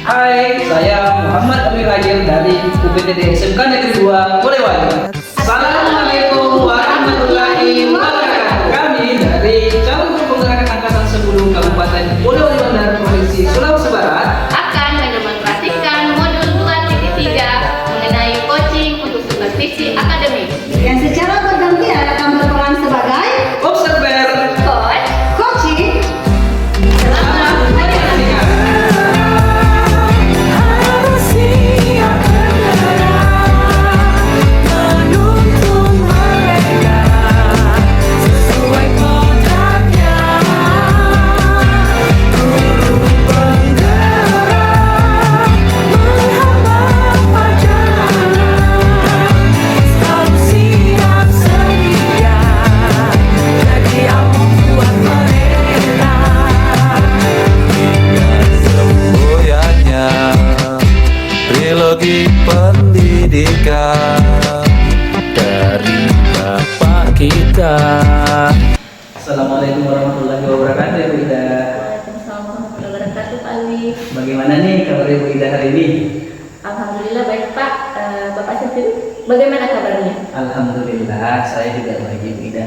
Hai, saya Muhammad Amir Rajil dari UPTD SMK Negeri 2 Polewali. Assalamualaikum warahmatullahi wabarakatuh. Kami dari calon penggerak angkatan 10 Kabupaten Polewali Mandar, Provinsi Sulawesi Barat akan mendemonstrasikan modul 2.3 mengenai coaching untuk supervisi akademik. Yang secara bergantian akan berperan sebagai observer. Coach, coaching. selamat menyaksikan. Trilogi pendidikan dari Bapak kita. Assalamualaikum warahmatullahi wabarakatuh, Ibu Ida. Waalaikumsalam warahmatullahi wabarakatuh, Pak Alwi. Bagaimana nih kabar Ibu Ida hari ini? Alhamdulillah baik, Pak. Bapak sendiri bagaimana kabarnya? Alhamdulillah, saya juga baik, Ibu Ida.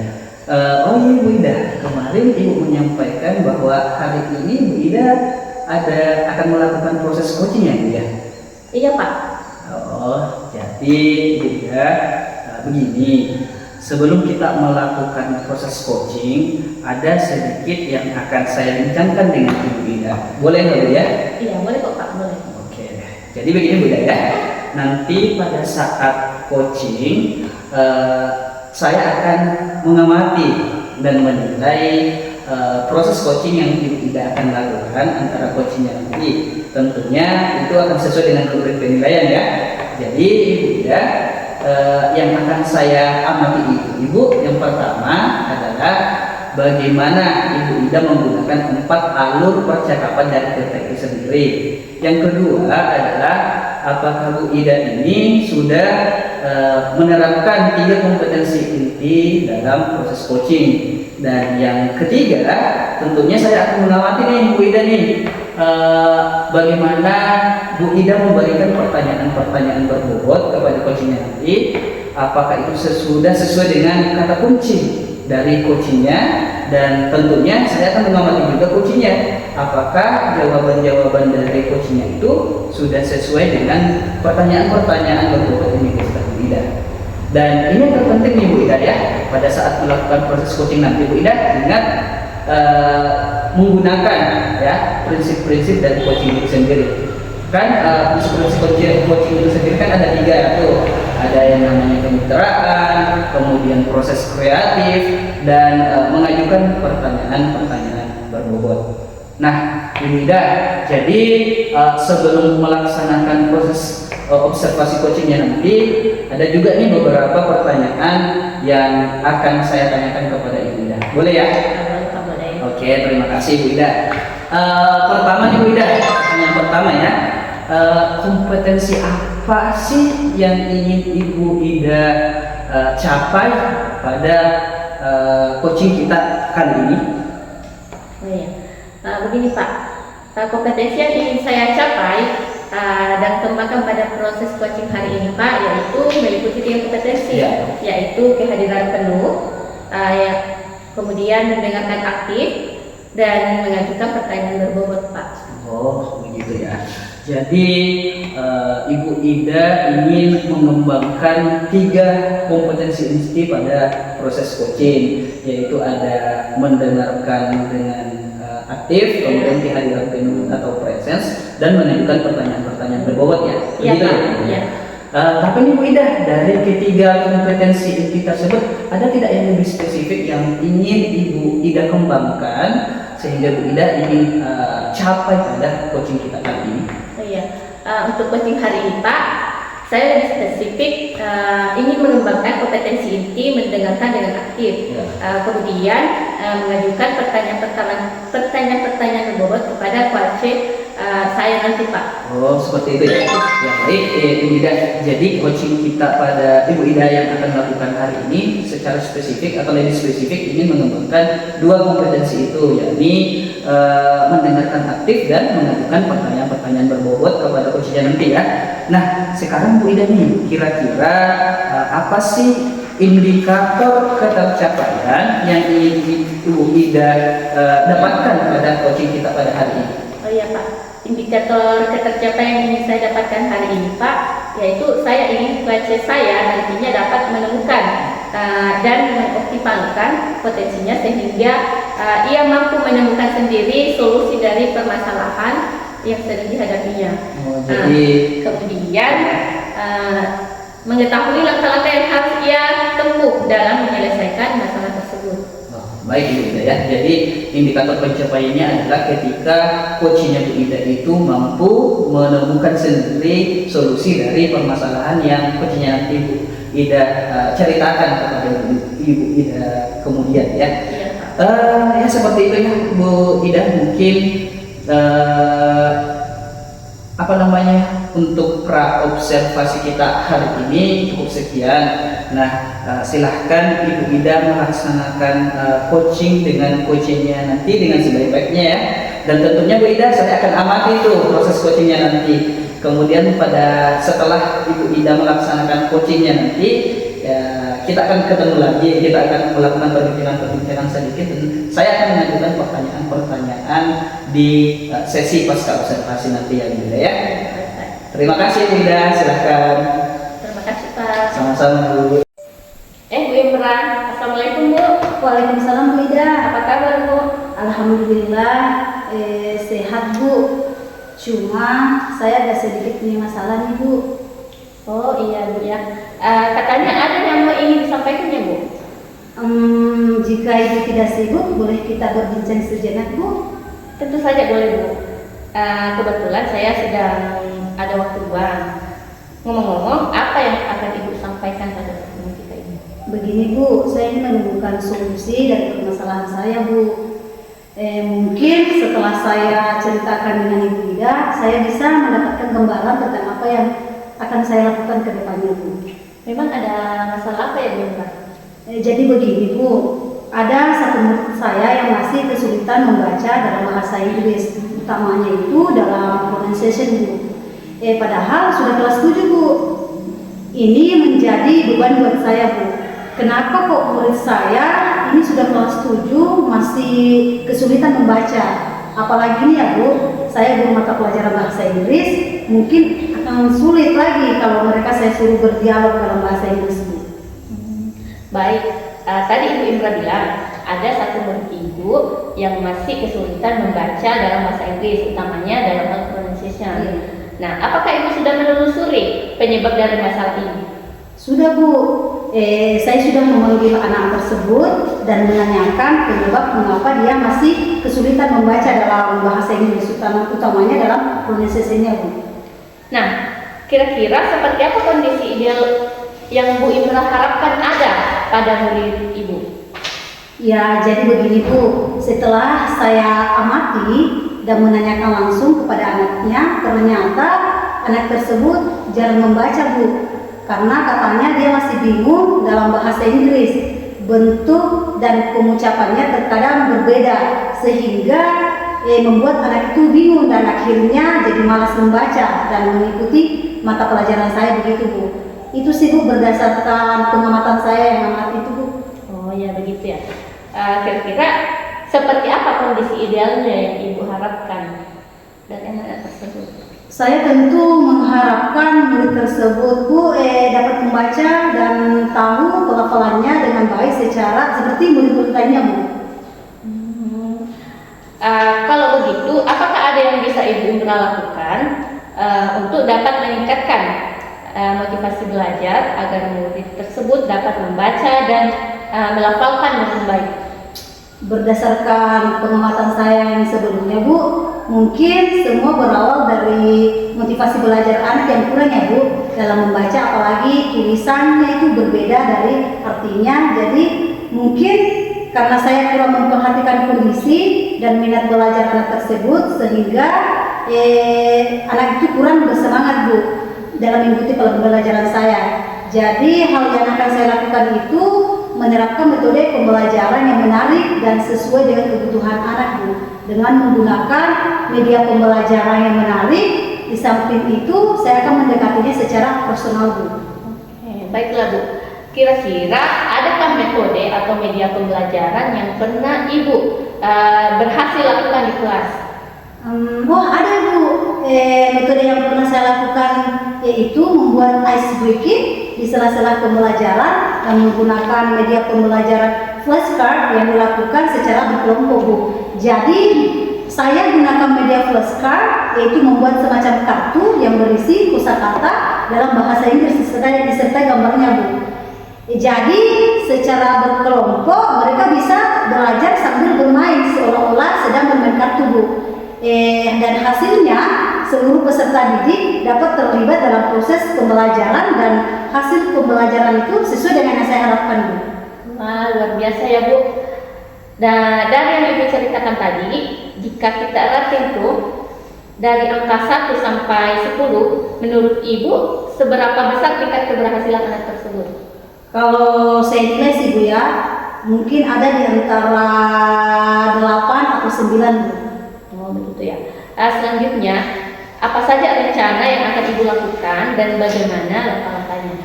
Oh iya, Ibu Ida, kemarin Ibu menyampaikan bahwa hari ini Ibu Ida akan melakukan proses coaching ya, Ibu ya? Iya, Pak. Oh, jadi Ibu Ida, begini. Sebelum kita melakukan proses coaching, ada sedikit yang akan saya bincangkan dengan Ibu Ida. Boleh nggak, Bu ya? Iya, boleh kok, Pak, boleh. Oke, jadi begini Bu Ida ya. Nanti pada saat coaching, saya akan mengamati dan menilai proses coaching yang Ibu Ida akan lakukan antara coachingnya nanti. Tentunya itu akan sesuai dengan rubrik penilaian ya. Jadi Ibu Ida, yang akan saya amati itu, Ibu, yang pertama adalah bagaimana Ibu Ida menggunakan 4 alur percakapan dari kereta itu sendiri. Yang kedua adalah apakah Bu Ida ini sudah menerapkan 3 kompetensi inti dalam proses coaching. Dan yang ketiga, tentunya saya akan mengamati nih Bu Ida nih, bagaimana Bu Ida memberikan pertanyaan-pertanyaan berbobot kepada coachingnya nanti. Apakah itu sudah sesuai dengan kata kunci dari coachingnya, dan tentunya saya akan mengamati juga coachingnya. Apakah jawaban-jawaban dari coachingnya itu sudah sesuai dengan pertanyaan-pertanyaan berbobot yang diberikan Bu Ida. Dan ini yang terpenting nih Bu Ida ya, pada saat melakukan proses coaching nanti Bu Ida ingat menggunakan ya prinsip-prinsip dari coaching itu sendiri. Kan prinsip-prinsip coaching itu sendiri kan ada 3 tuh. Ada yang namanya kemitraan, kemudian proses kreatif, dan mengajukan pertanyaan-pertanyaan berbobot. Nah, Bu Ida, jadi sebelum melaksanakan proses observasi coachingnya nanti, ada juga nih beberapa pertanyaan yang akan saya tanyakan kepada Ibu Ida. Boleh ya? Boleh, Pak, boleh. Oke, terima kasih Bu Ida. Pertama nih Bu Ida, yang pertama ya, kompetensi apa sih yang ingin Ibu Ida capai pada coaching kita kali ini? Oh iya. Begini Pak, kompetensi yang ingin saya capai dan kembangkan pada proses coaching hari ini Pak, yaitu meliputi 3 kompetensi, yaitu kehadiran penuh, kemudian mendengarkan aktif, dan mengajukan pertanyaan berbobot Pak. Oh begitu ya. Jadi Ibu Ida ingin mengembangkan 3 kompetensi inti pada proses coaching, yaitu ada mendengarkan dengan aktif, kemudian kehadiran penuh atau presence, dan mengajukan pertanyaan-pertanyaan berbobot ya. Iya Pak. Ya. Tapi nih Bu Ida, dari ketiga kompetensi inti tersebut, ada tidak yang lebih spesifik yang ingin Ibu Ida kembangkan sehingga Bu Ida ingin capai pada coaching kita kali ini? Oh iya. Untuk coaching hari ini Pak, saya lebih spesifik ingin mengembangkan kompetensi inti mendengarkan dengan aktif, kemudian mengajukan pertanyaan-pertanyaan berbobot kepada coach saya nanti Pak. Oh, seperti itu ya. Ya baik, Ibu Ida. Jadi coaching kita pada Ibu Ida yang akan melakukan hari ini secara spesifik atau lebih spesifik ingin mengembangkan dua kompetensi itu, yakni mendengarkan aktif dan mengajukan pertanyaan-pertanyaan berbobot kepada coachnya nanti ya. Nah, sekarang Bu Ida nih, kira-kira apa sih indikator ketercapaian yang ingin Ibu Ida dapatkan pada coaching kita pada hari ini? Oh iya Pak, indikator ketercapaian yang ingin saya dapatkan hari ini Pak, yaitu saya ingin coach saya nantinya dapat menemukan dan mengoptimalkan potensinya sehingga ia mampu menemukan sendiri solusi dari permasalahan yang sedang dihadapinya. Oh, jadi Kemudian mengetahui langkah-langkah yang harus ia tempuh dalam menyelesaikan masalah tersebut. baik Bu Ida ya. Jadi indikator pencapaiannya adalah ketika coachnya Bu Ida itu mampu menemukan sendiri solusi dari permasalahan yang coachnya nanti Bu Ida ceritakan kepada Ibu Ida kemudian ya. Iya, Pak. Ya seperti itu ya Bu Ida, mungkin untuk pra-observasi kita hari ini cukup sekian. Nah, silahkan Ibu Ida melaksanakan coaching dengan coachingnya nanti dengan sebaik-baiknya ya. Dan tentunya Bu Ida, saya akan amati itu proses coachingnya nanti. Kemudian setelah Ibu Ida melaksanakan coachingnya nanti, ya, kita akan ketemu lagi, kita akan melakukan perbincangan sedikit dan saya akan mengajukan pertanyaan-pertanyaan di sesi pasca observasi nanti ya Bu Ida ya. Terima kasih Bu Ida, silahkan. Terima kasih Pak. Sama-sama Bu. Bu Imran, Assalamualaikum Bu. Waalaikumsalam Bu Ida. Apa kabar Bu? Alhamdulillah sehat Bu. Cuma saya ada sedikit punya masalah nih Bu. Oh iya Bu ya. Katanya ada yang mau ingin disampaikan ya Bu? Jika Ibu tidak sibuk, boleh kita berbincang sejenak Bu? Tentu saja boleh Bu. Kebetulan saya sedang ada waktu luang. Ngomong-ngomong, apa yang akan Ibu sampaikan pada pertemuan kita ini? Begini Bu, saya ingin menemukan solusi dari permasalahan saya Bu. Mungkin setelah saya ceritakan dengan Ibu Ida, saya bisa mendapatkan gambaran tentang apa yang akan saya lakukan ke depannya Bu. Memang ada masalah apa ya Bu Imran? Jadi begini Bu, ada satu murid saya yang masih kesulitan membaca dalam bahasa Inggris, utamanya itu dalam pronunciation Bu. Padahal sudah kelas 7 Bu. Ini menjadi beban buat saya Bu. Kenapa kok murid saya ini sudah kelas 7 masih kesulitan membaca? Apalagi ini ya Bu, saya guru mata pelajaran bahasa Inggris, mungkin akan sulit lagi kalau mereka saya suruh berdialog dalam bahasa Inggris Bu. Baik, tadi Ibu Imran bilang ada satu murid Ibu yang masih kesulitan membaca dalam bahasa Inggris, utamanya dalam hal pronunciation. Iya. Nah, apakah Ibu sudah menelusuri penyebab dari masalah ini? Sudah Bu, saya sudah memanggil anak tersebut dan menanyakan penyebab mengapa dia masih kesulitan membaca dalam bahasa Inggris, utamanya dalam pronunciation-nya Bu. Nah, kira-kira seperti apa kondisi ideal yang Bu Imran harapkan ada pada murid Ibu? Ya, jadi begini Bu, setelah saya amati dan menanyakan langsung kepada anaknya, ternyata anak tersebut jarang membaca Bu, karena katanya dia masih bingung dalam bahasa Inggris, bentuk dan pengucapannya terkadang berbeda, sehingga membuat anak itu bingung dan akhirnya jadi malas membaca dan mengikuti mata pelajaran saya begitu Bu. Itu sih Bu berdasarkan pengamatan saya yang amat itu Bu. Oh ya begitu ya. Kira-kira seperti apa kondisi idealnya yang Ibu harapkan dari anak tersebut? Saya tentu mengharapkan murid tersebut Bu dapat membaca dan tahu pelafalannya dengan baik seperti murid-murid lainnya Bu. Kalau begitu, apakah ada yang bisa Ibu Imran lakukan untuk dapat meningkatkan motivasi belajar agar murid tersebut dapat membaca dan melafalkan dengan baik? Berdasarkan pengamatan saya yang sebelumnya Bu, mungkin semua berawal dari motivasi belajar anak yang kurang ya Bu dalam membaca, apalagi tulisannya itu berbeda dari artinya. Jadi mungkin karena saya kurang memperhatikan kondisi dan minat belajar anak tersebut, sehingga anak itu kurang bersemangat Bu dalam mengikuti pembelajaran saya. Jadi hal yang akan saya lakukan itu menerapkan metode pembelajaran yang menarik dan sesuai dengan kebutuhan anak Bu, dengan menggunakan media pembelajaran yang menarik. Di samping itu saya akan mendekatinya secara personal Bu. Baiklah Bu, kira-kira adakah metode atau media pembelajaran yang pernah Ibu berhasil lakukan di kelas? Ada Bu, metode yang pernah saya lakukan yaitu membuat ice breaking di sela-sela pembelajaran dan menggunakan media pembelajaran flashcard yang dilakukan secara berkelompok Bu. Jadi saya gunakan media flashcard yaitu membuat semacam kartu yang berisi kosakata dalam bahasa Inggris disertai gambarnya Bu. Jadi secara berkelompok mereka bisa belajar sambil bermain seolah-olah sedang bermain kartu Bu. Dan hasilnya seluruh peserta didik dapat terlibat dalam proses pembelajaran dan hasil pembelajaran itu sesuai dengan yang saya harapkan Bu. Wah, luar biasa ya Bu. Nah, dari yang Ibu ceritakan tadi, jika kita ranking tuh dari angka 1 sampai 10, menurut Ibu seberapa besar tingkat keberhasilan anak tersebut? Kalau saya nilai sih Bu ya, mungkin ada di antara 8 atau 9 Bu. Oh begitu ya. Selanjutnya, apa saja rencana yang akan Ibu lakukan dan bagaimana langkah-langkahnya?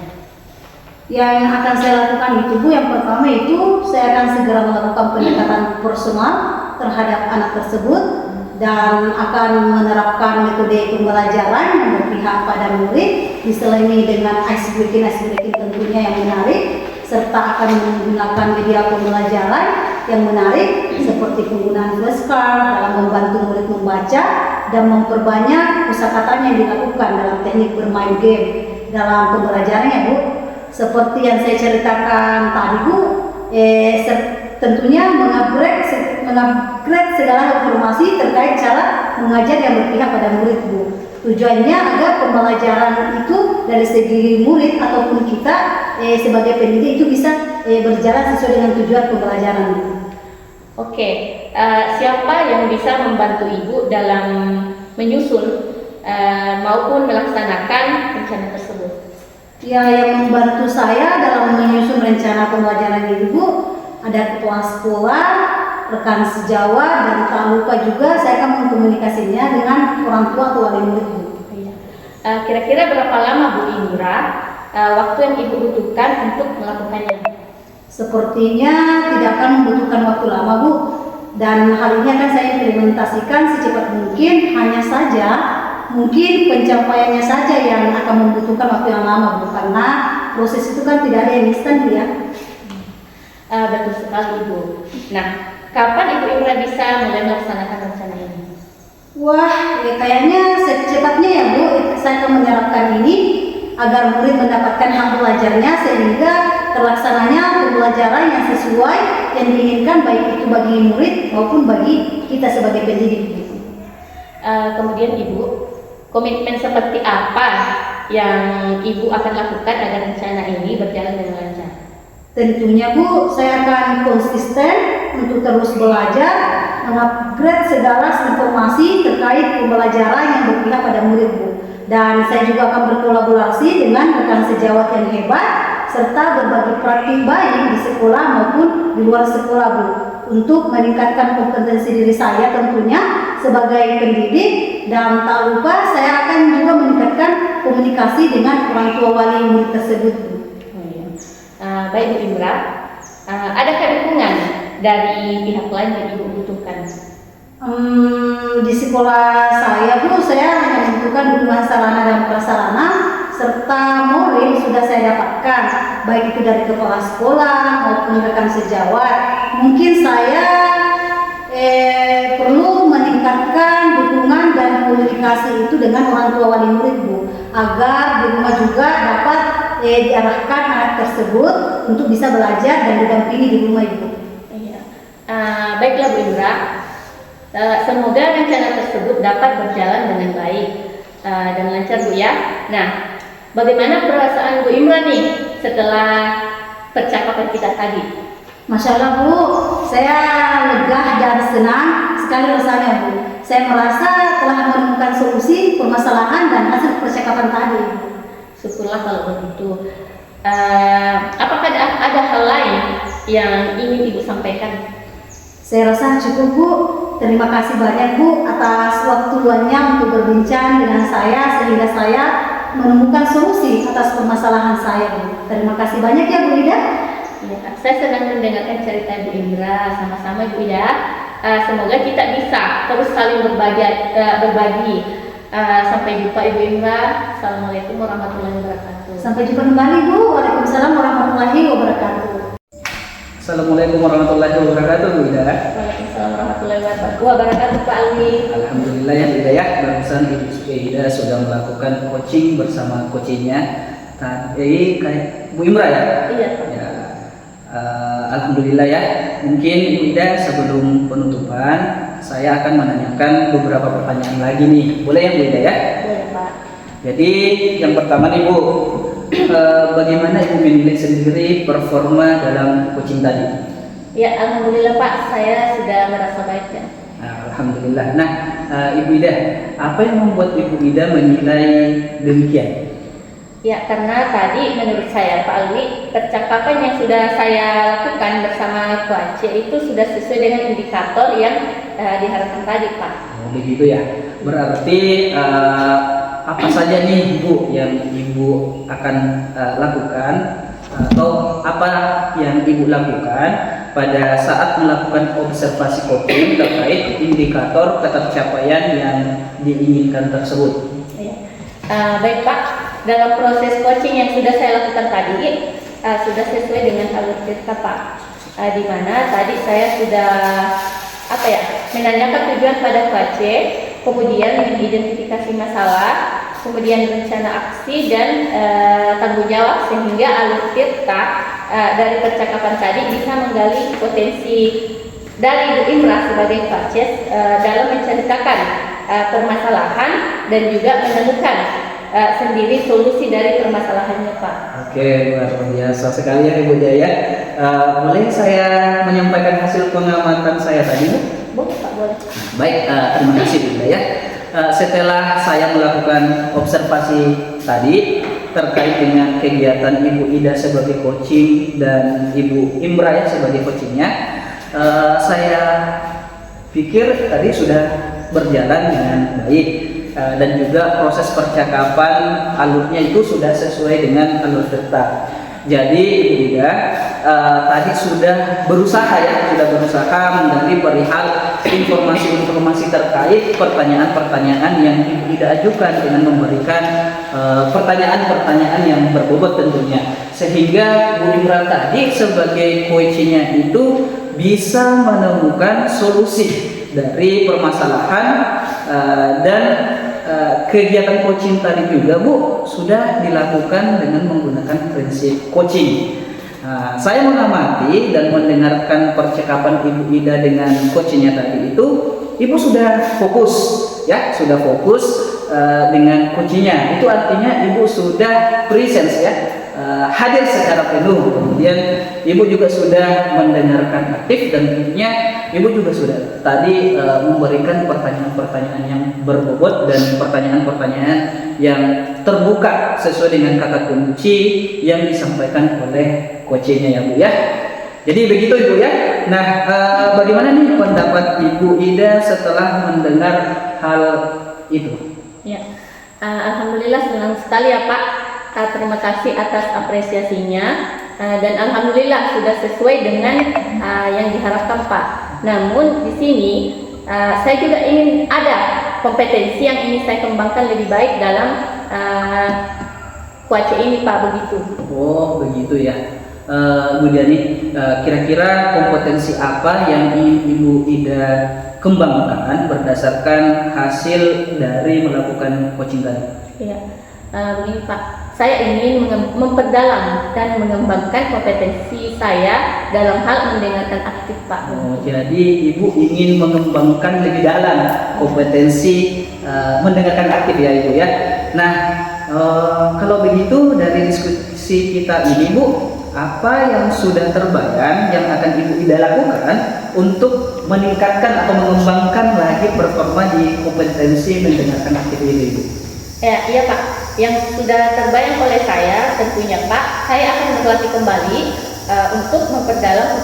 Yang akan saya lakukan itu Bu, yang pertama itu saya akan segera melakukan pendekatan personal terhadap anak tersebut dan akan menerapkan metode pembelajaran yang berpihak pada murid diselingi dengan ice breaking tentunya yang menarik, serta akan menggunakan media pembelajaran yang menarik seperti penggunaan flashcard dalam membantu murid membaca dan memperbanyak kosakata yang dilakukan dalam teknik bermain game dalam pembelajarannya Bu. Seperti yang saya ceritakan tadi Bu, tentunya mengupgrade segala informasi terkait cara mengajar yang berpihak pada murid Bu. Tujuannya agar pembelajaran itu dari segi murid ataupun kita sebagai pendidik itu bisa berjalan sesuai dengan tujuan pembelajaran. Oke, siapa yang bisa membantu Ibu dalam menyusun maupun melaksanakan rencana tersebut? Ya, yang membantu saya dalam menyusun rencana pembelajaran ini Bu, ada kepala sekolah, rekan sejawat, dan tak lupa juga saya akan mengkomunikasinya dengan orang tua atau wali murid Bu. Kira-kira berapa lama Bu Indra waktu yang Ibu butuhkan untuk melakukannya? Sepertinya tidak akan membutuhkan waktu lama Bu, dan hal ini akan saya implementasikan secepat mungkin, hanya saja mungkin pencapaiannya saja yang akan membutuhkan waktu yang lama Bu, karena proses itu kan tidak ada yang instan Bu ya. Betul sekali Ibu. Nah, kapan Ibu Indra bisa mulai melaksanakan rencana ini? Wah, kayaknya secepatnya ya Bu, saya akan menerapkan ini agar murid mendapatkan hak belajarnya sehingga terlaksananya pembelajaran yang sesuai yang diinginkan baik itu bagi murid maupun bagi kita sebagai pendidik. Kemudian Ibu, komitmen seperti apa yang Ibu akan lakukan agar rencana ini berjalan dengan lancar? Tentunya Bu, saya akan konsisten untuk terus belajar, mengupgrade segala informasi terkait pembelajaran yang berpihak pada murid Bu. Dan saya juga akan berkolaborasi dengan rekan sejawat yang hebat serta berbagi praktik baik di sekolah maupun di luar sekolah Bu, untuk meningkatkan kompetensi diri saya tentunya sebagai pendidik, dan tak lupa saya akan juga meningkatkan komunikasi dengan orang tua wali murid tersebut Bu. Baik Bu Indra, adakah dukungan dari pihak lain yang Ibu butuhkan? Di sekolah saya Bu, saya hanya membutuhkan dukungan sarana dan prasarana serta moral sudah saya dapatkan, baik itu dari kepala sekolah maupun rekan sejawat. Mungkin saya perlu meningkatkan dukungan dan komunikasi itu dengan orang tua wali murid Bu, agar di rumah juga dapat diarahkan anak tersebut untuk bisa belajar dan didampingi di rumah Ibu. Baiklah Bu Indra, semoga rencana tersebut dapat berjalan dengan baik dan lancar Bu ya. Nah, bagaimana perasaan Bu Indra nih setelah percakapan kita tadi? Masya Allah Bu, saya lega dan senang sekali rasanya Bu. saya merasa telah menemukan solusi permasalahan dan hasil percakapan tadi. Syukurlah kalau begitu. Apakah ada hal lain yang ingin Ibu sampaikan? Saya rasa cukup Bu. Terima kasih banyak Bu atas waktu luangnya untuk berbincang dengan saya sehingga saya menemukan solusi atas permasalahan saya Bu. Terima kasih banyak ya Bu Ida. Ya, saya senang mendengarkan cerita Ibu Indra, sama-sama Ibu ya. Semoga kita bisa terus saling berbagi. Sampai jumpa Ibu Indra. Assalamualaikum warahmatullahi wabarakatuh. Sampai jumpa kembali Bu. Waalaikumsalam warahmatullahi wabarakatuh. Assalamualaikum warahmatullahi wabarakatuh, Bu Ida. Waalaikumsalam warahmatullahi wabarakatuh, Pak Alwi. Alhamdulillah ya Bu Ida ya, barusan Ibu Ida sudah melakukan coaching bersama coachingnya. Tadi kayak Bu Imra ya? Iya Pak. Ya, alhamdulillah ya. Mungkin Ibu Ida sebelum penutupan saya akan menanyakan beberapa pertanyaan lagi nih. Boleh ya Bu Ida ya? Boleh Pak. Jadi yang pertama nih Bu, bagaimana Ibu menilai sendiri performa dalam coaching tadi? Ya, alhamdulillah Pak, saya sudah merasa baik ya. Alhamdulillah. Nah, Ibu Ida, apa yang membuat Ibu Ida menilai demikian? Ya, karena tadi menurut saya Pak Alwi, percakapan yang sudah saya lakukan bersama Coach itu sudah sesuai dengan indikator yang diharapkan tadi Pak. Oh, begitu ya. Berarti apa saja nih Bu yang Ibu akan lakukan atau apa yang Ibu lakukan pada saat melakukan observasi coaching terkait indikator ketercapaian yang diinginkan tersebut? Ya. Baik Pak, dalam proses coaching yang sudah saya lakukan tadi sudah sesuai dengan alur cerita Pak, di mana tadi saya sudah menanyakan tujuan pada Coach, kemudian mengidentifikasi masalah, kemudian rencana aksi dan tanggung jawab, sehingga alur cerita dari percakapan tadi bisa menggali potensi dari Bu Imra sebagai Coach dalam menceritakan permasalahan dan juga menemukan sendiri solusi dari permasalahannya Pak. Oke, luar biasa sekali ya Ibu Ida ya. Boleh saya menyampaikan hasil pengamatan saya tadi Bu? Boleh Pak, boleh. Baik, terima kasih Bu Ida ya. Setelah saya melakukan observasi tadi terkait dengan kegiatan Ibu Ida sebagai coaching dan Ibu Imra ya sebagai coachingnya, saya pikir tadi sudah berjalan dengan baik. Dan juga proses percakapan alurnya itu sudah sesuai dengan alur cerita. Jadi Ibu Ida tadi sudah berusaha menggali perihal informasi-informasi terkait pertanyaan-pertanyaan yang Ibu Ida ajukan dengan memberikan pertanyaan-pertanyaan yang berbobot tentunya, sehingga Bu Imra tadi sebagai coachingnya itu bisa menemukan solusi dari permasalahan dan kegiatan coaching tadi juga Bu sudah dilakukan dengan menggunakan prinsip coaching. Saya mengamati dan mendengarkan percakapan Ibu Ida dengan coachingnya tadi itu, Ibu sudah fokus ya, dengan coachingnya. Itu artinya Ibu sudah presence ya, hadir secara penuh. Kemudian Ibu juga sudah mendengarkan aktif dan tentunya Ibu juga sudah tadi memberikan pertanyaan-pertanyaan yang berbobot dan pertanyaan-pertanyaan yang terbuka sesuai dengan kata kunci yang disampaikan oleh coachingnya ya Bu ya. Jadi begitu Ibu ya. Nah, bagaimana nih pendapat Ibu Ida setelah mendengar hal itu? Ya, alhamdulillah senang sekali ya Pak. Terima kasih atas apresiasinya dan alhamdulillah sudah sesuai dengan yang diharapkan Pak. Namun di sini saya juga ingin ada kompetensi yang ingin saya kembangkan lebih baik dalam Coach ini Pak, begitu. Oh begitu ya. Bu Diani, kira-kira kompetensi apa yang ingin Ibu Ida kembangkan berdasarkan hasil dari melakukan coaching tadi? Iya, begini Pak, saya ingin memperdalam dan mengembangkan kompetensi saya dalam hal mendengarkan aktif Pak. Oh, jadi Ibu ingin mengembangkan lebih dalam kompetensi mendengarkan aktif ya Ibu ya. Nah, kalau begitu dari diskusi kita ini Bu, apa yang sudah terbayang yang akan Ibu Ida lakukan untuk meningkatkan atau mengembangkan lagi performa di kompetensi mendengarkan aktif ini, Ibu? Iya Pak, yang sudah terbayang oleh saya tentunya Pak, saya akan berlatih kembali untuk memperdalam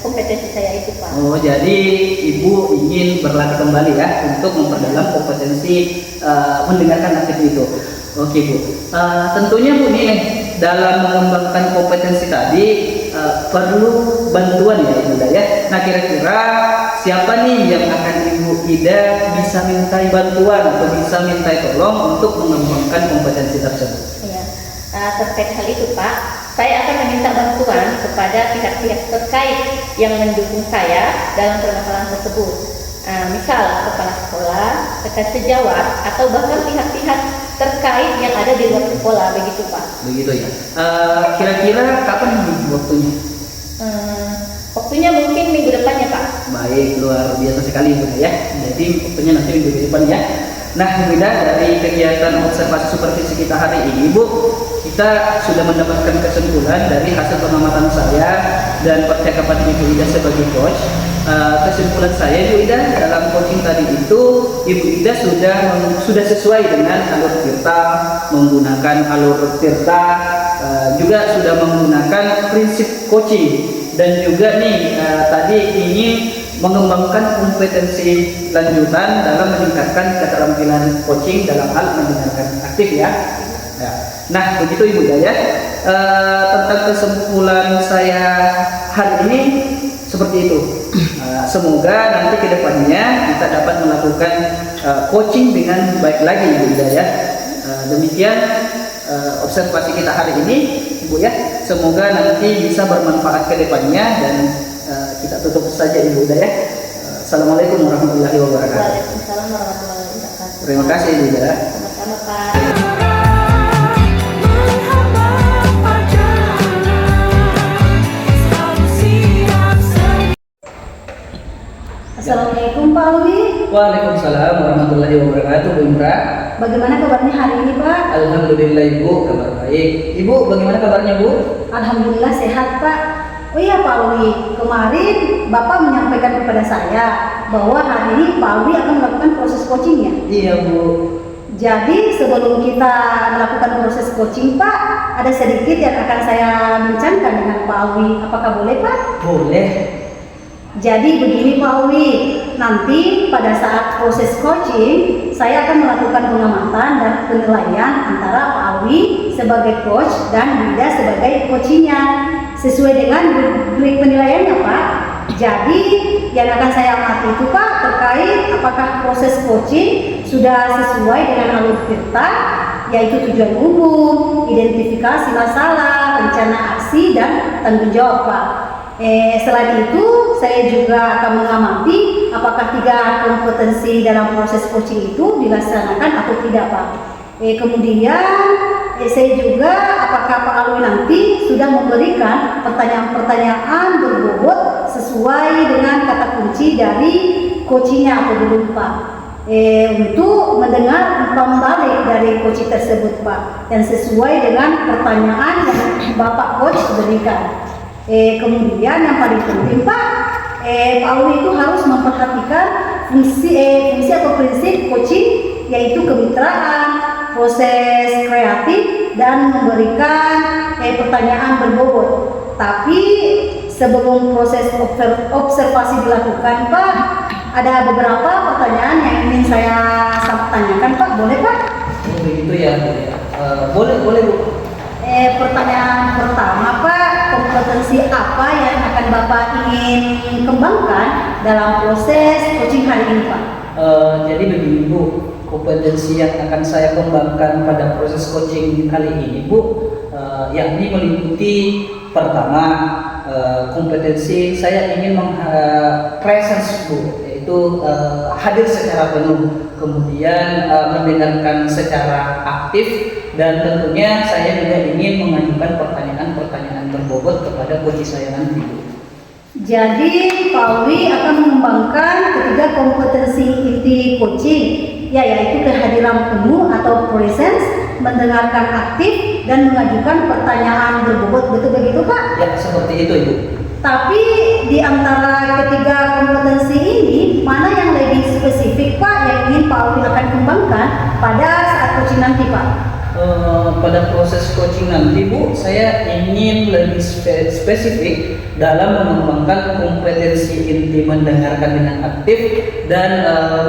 kompetensi saya itu Pak. Oh, jadi Ibu ingin berlatih kembali ya untuk memperdalam kompetensi mendengarkan aktif itu. Oke Bu, tentunya Bu nih dalam mengembangkan kompetensi tadi perlu bantuan ya Ibu Ida ya. Nah kira-kira siapa nih yang akan Ibu Ida bisa mintai bantuan atau bisa mintai tolong untuk mengembangkan kompetensi tersebut? Iya, terkait hal itu Pak, saya akan meminta bantuan kepada pihak-pihak terkait yang mendukung saya dalam permasalahan tersebut. Misal kepala sekolah, rekan sejawat, atau bahkan pihak-pihak terkait yang ada di luar sekolah, begitu Pak. Begitu ya. Kira-kira kapan waktunya? Waktunya mungkin minggu depan ya Pak. Baik, luar biasa sekali Bu ya. Jadi waktunya nanti minggu depan ya. Nah, Bu Ida, dari kegiatan observasi supervisi kita hari ini Bu, kita sudah mendapatkan kesimpulan dari hasil pengamatan saya dan percakapan Ibu Ida sebagai coach. Kesimpulan saya Ibu Ida dalam coaching tadi itu Ibu Ida sudah sesuai dengan alur tirta, menggunakan alur tirta, juga sudah menggunakan prinsip coaching dan juga nih tadi ingin mengembangkan kompetensi lanjutan dalam meningkatkan keterampilan coaching dalam hal mendengarkan aktif ya. Nah begitu Ibu Ida ya. Tentang kesimpulan saya hari ini seperti itu. Semoga nanti kedepannya kita dapat melakukan coaching dengan baik lagi Ibu Ida ya. Demikian observasi kita hari ini Ibu ya. Semoga nanti bisa bermanfaat kedepannya dan kita tutup saja Ibu Ida ya. Assalamualaikum warahmatullahi wabarakatuh. Waalaikumsalam warahmatullahi wabarakatuh. Terima kasih Ibu Ida. Sama-sama Pak. Assalamualaikum Pak Alwi. Waalaikumsalam warahmatullahi wabarakatuh Bu Imra. Bagaimana kabarnya hari ini Pak? Alhamdulillah Ibu, kabar baik. Ibu bagaimana kabarnya Bu? Alhamdulillah sehat Pak. Oh iya Pak Alwi, kemarin Bapak menyampaikan kepada saya bahwa hari ini Pak Alwi akan melakukan proses coachingnya. Iya Bu. Jadi sebelum kita melakukan proses coaching Pak, ada sedikit yang akan saya bincangkan dengan Pak Alwi. Apakah boleh Pak? Boleh. Jadi begini Pak Alwi, nanti pada saat proses coaching, saya akan melakukan pengamatan dan penilaian antara Pak Alwi sebagai coach dan Bida sebagai coachingnya. Sesuai dengan rubrik penilaiannya Pak. Jadi yang akan saya amati itu Pak terkait apakah proses coaching sudah sesuai dengan alur tirta, yaitu tujuan umum, identifikasi masalah, rencana aksi, dan tanggung jawab Pak. Selain itu, saya juga akan mengamati apakah 3 kompetensi dalam proses coaching itu dilaksanakan atau tidak Pak. Kemudian saya juga apakah Pak Alwi nanti sudah memberikan pertanyaan-pertanyaan berbobot sesuai dengan kata kunci dari coachingnya atau belum Pak. Untuk mendengar umpan balik dari coach tersebut Pak, yang sesuai dengan pertanyaan yang Bapak coach berikan. Kemudian yang paling penting Pak, Pak Alwi itu harus memperhatikan fungsi atau prinsip coaching, yaitu kemitraan, proses kreatif, dan memberikan pertanyaan berbobot. Tapi sebelum proses observasi dilakukan Pak, ada beberapa pertanyaan yang ingin saya tanyakan Pak, boleh Pak? Oh begitu ya Bu ya. Boleh Bu. Pertanyaan pertama Pak, kompetensi apa yang akan Bapak ingin kembangkan dalam proses coaching hari ini Pak? Jadi begini Bu, kompetensi yang akan saya kembangkan pada proses coaching kali ini Bu, yakni meliputi pertama kompetensi saya ingin presence Bu, yaitu hadir secara penuh, kemudian mendengarkan secara aktif, dan tentunya saya juga ingin mengajukan pertanyaan-pertanyaan berbobot kepada coach saya nanti Bu. Jadi Pak Alwi akan mengembangkan ketiga kompetensi inti coaching, yaitu kehadiran penuh atau presence, mendengarkan aktif, dan mengajukan pertanyaan berbobot. Betul begitu Pak? Ya, seperti itu Ibu. Tapi di antara ketiga kompetensi ini, mana yang lebih spesifik Pak yang ingin Pak Alwi akan kembangkan pada saat coaching nanti Pak? Pada proses coaching nanti Bu, saya ingin lebih spesifik dalam mengembangkan kompetensi inti mendengarkan dengan aktif dan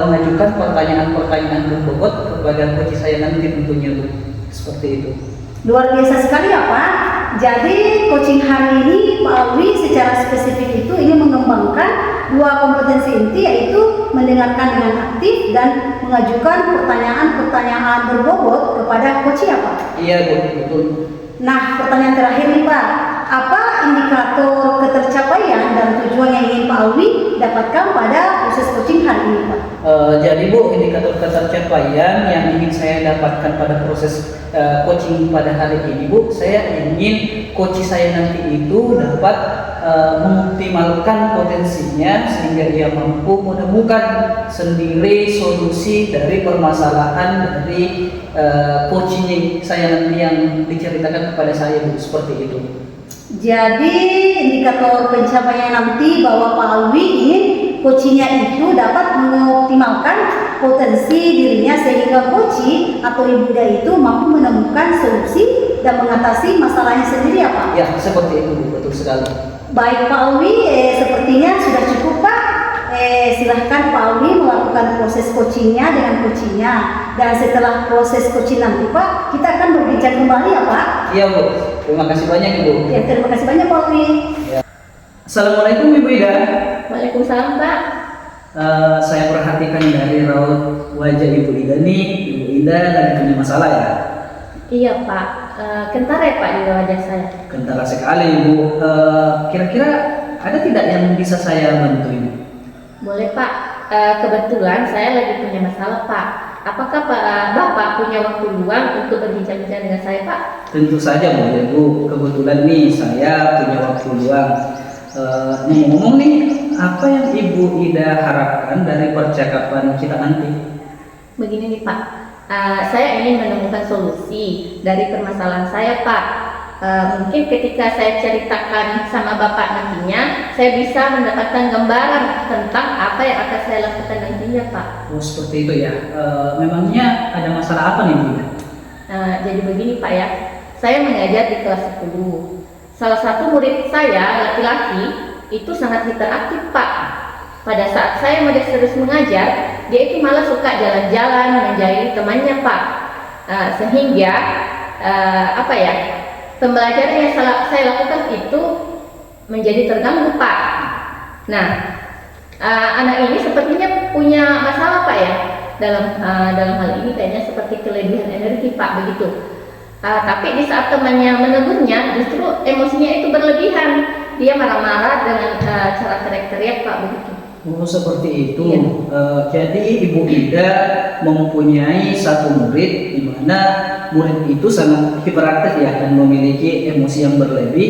mengajukan pertanyaan-pertanyaan berbobot kepada coach saya nanti tentunya Bu. Seperti itu. Luar biasa sekali ya Pak. Jadi coaching hari ini Pak Alwi secara spesifik itu ingin mengembangkan dua kompetensi inti, yaitu mendengarkan dengan aktif dan mengajukan pertanyaan-pertanyaan berbobot kepada coach ya Pak. Iya Bu, betul. Nah, pertanyaan terakhir nih Pak, apa indikator ketercapaian dan tujuan yang ingin Pak Alwi dapatkan pada proses coaching hari ini Pak? Jadi Bu, indikator ketercapaian yang ingin saya dapatkan pada proses coaching pada hari ini Bu, saya ingin coach saya nanti itu dapat mengoptimalkan potensinya sehingga ia mampu menemukan sendiri solusi dari permasalahan dari coaching saya nanti yang diceritakan kepada saya Bu, seperti itu. Jadi indikator pencapaian nanti bahwa Pak Alwi ingin coachingnya itu dapat mengoptimalkan potensi dirinya sehingga coach atau ibuda itu mampu menemukan solusi dan mengatasi masalahnya sendiri ya Pak? Ya, seperti itu Bu, betul sekali. Baik Pak Alwi, sepertinya sudah cukup Pak. Silahkan Pak Alwi melakukan proses coachingnya dengan coachingnya, dan setelah proses coaching nanti Pak, kita akan berbincang kembali ya Pak. Iya Bu, terima kasih banyak Ibu. Ya, terima kasih banyak Pak Alwi. Assalamualaikum Ibu Ida. Waalaikumsalam Pak. Saya perhatikan dari raut wajah Ibu Ida nih, Ibu Ida lagi punya masalah ya? Iya Pak, kentar ya Pak di wajah saya. Kentara sekali Ibu. Kira-kira ada tidak yang bisa saya bantu Ibu? Boleh Pak, kebetulan saya lagi punya masalah Pak. Apakah Bapak punya waktu luang untuk berbincang-bincang dengan saya Pak? Tentu saja boleh Bu. Kebetulan nih saya punya waktu luang. Ngomong-ngomong nih, apa yang Ibu Ida harapkan dari percakapan kita nanti? Begini nih Pak, saya ingin menemukan solusi dari permasalahan saya Pak. Mungkin ketika saya ceritakan sama Bapak nantinya, saya bisa mendapatkan gambaran tentang apa yang akan saya lakukan nantinya Pak. Oh seperti itu ya. Memangnya ada masalah apa nih Bu Ida? Jadi begini Pak ya, saya mengajar di kelas 10. Salah satu murid saya, laki-laki, itu sangat hiperaktif Pak. Pada saat saya terus mengajar, dia itu malah suka jalan-jalan menjadi temannya Pak. Sehingga pembelajaran yang saya lakukan itu menjadi terganggu Pak. Nah, anak ini sepertinya punya masalah Pak ya, dalam hal ini kayaknya seperti kelebihan energi Pak, begitu. Tapi di saat temannya menegurnya, justru emosinya itu berlebihan. Dia marah-marah dengan cara teriak-teriak Pak, begitu. Oh seperti itu. Iya. Jadi Ibu Ida mempunyai satu murid di mana murid itu sangat hiperaktif ya dan memiliki emosi yang berlebih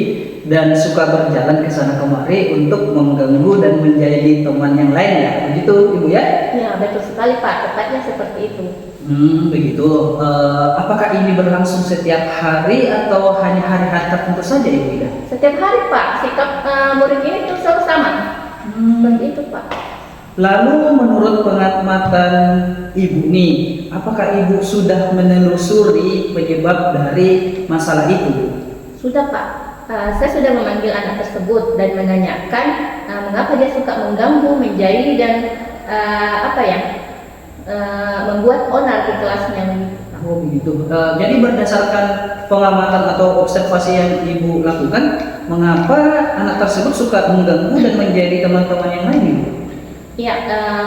dan suka berjalan ke sana kemari untuk mengganggu dan menjadi teman yang lain ya. Begitu Ibu ya? Ya betul sekali Pak, tepatnya seperti itu. Begitu. Apakah ini berlangsung setiap hari atau hanya hari-hari tertentu saja Ibu Ida? Setiap hari Pak, sikap murid ini tuh selalu sama. Seperti itu Pak. Lalu menurut pengamatan Ibu nih, apakah Ibu sudah menelusuri penyebab dari masalah itu? Sudah Pak, saya sudah memanggil anak tersebut dan menanyakan mengapa dia suka mengganggu, menjahili dan membuat onar di kelasnya. Oh begitu. Jadi berdasarkan pengamatan atau observasi yang Ibu lakukan, mengapa anak tersebut suka mengganggu dan menjadi teman-teman yang lain Ibu? Ya,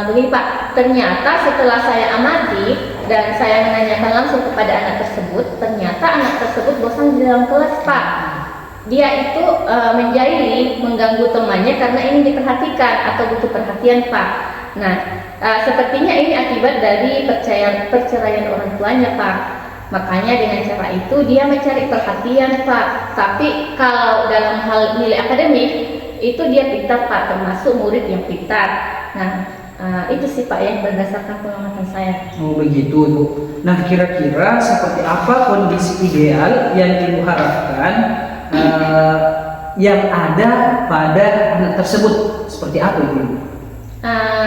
begini Pak, ternyata setelah saya amati dan saya menanyakan langsung kepada anak tersebut, ternyata anak tersebut bosan di dalam kelas Pak. Dia itu menjahili, mengganggu temannya karena ingin diperhatikan atau butuh perhatian Pak. Nah, sepertinya ini akibat dari perceraian orang tuanya Pak. Makanya dengan cara itu dia mencari perhatian Pak. Tapi kalau dalam hal nilai akademik itu dia pintar Pak, termasuk murid yang pintar. Nah, Itu sih Pak yang berdasarkan pengamatan saya. Oh begitu Ibu. Nah kira-kira seperti apa kondisi ideal yang Ibu harapkan yang ada pada anak tersebut? Seperti apa Ibu?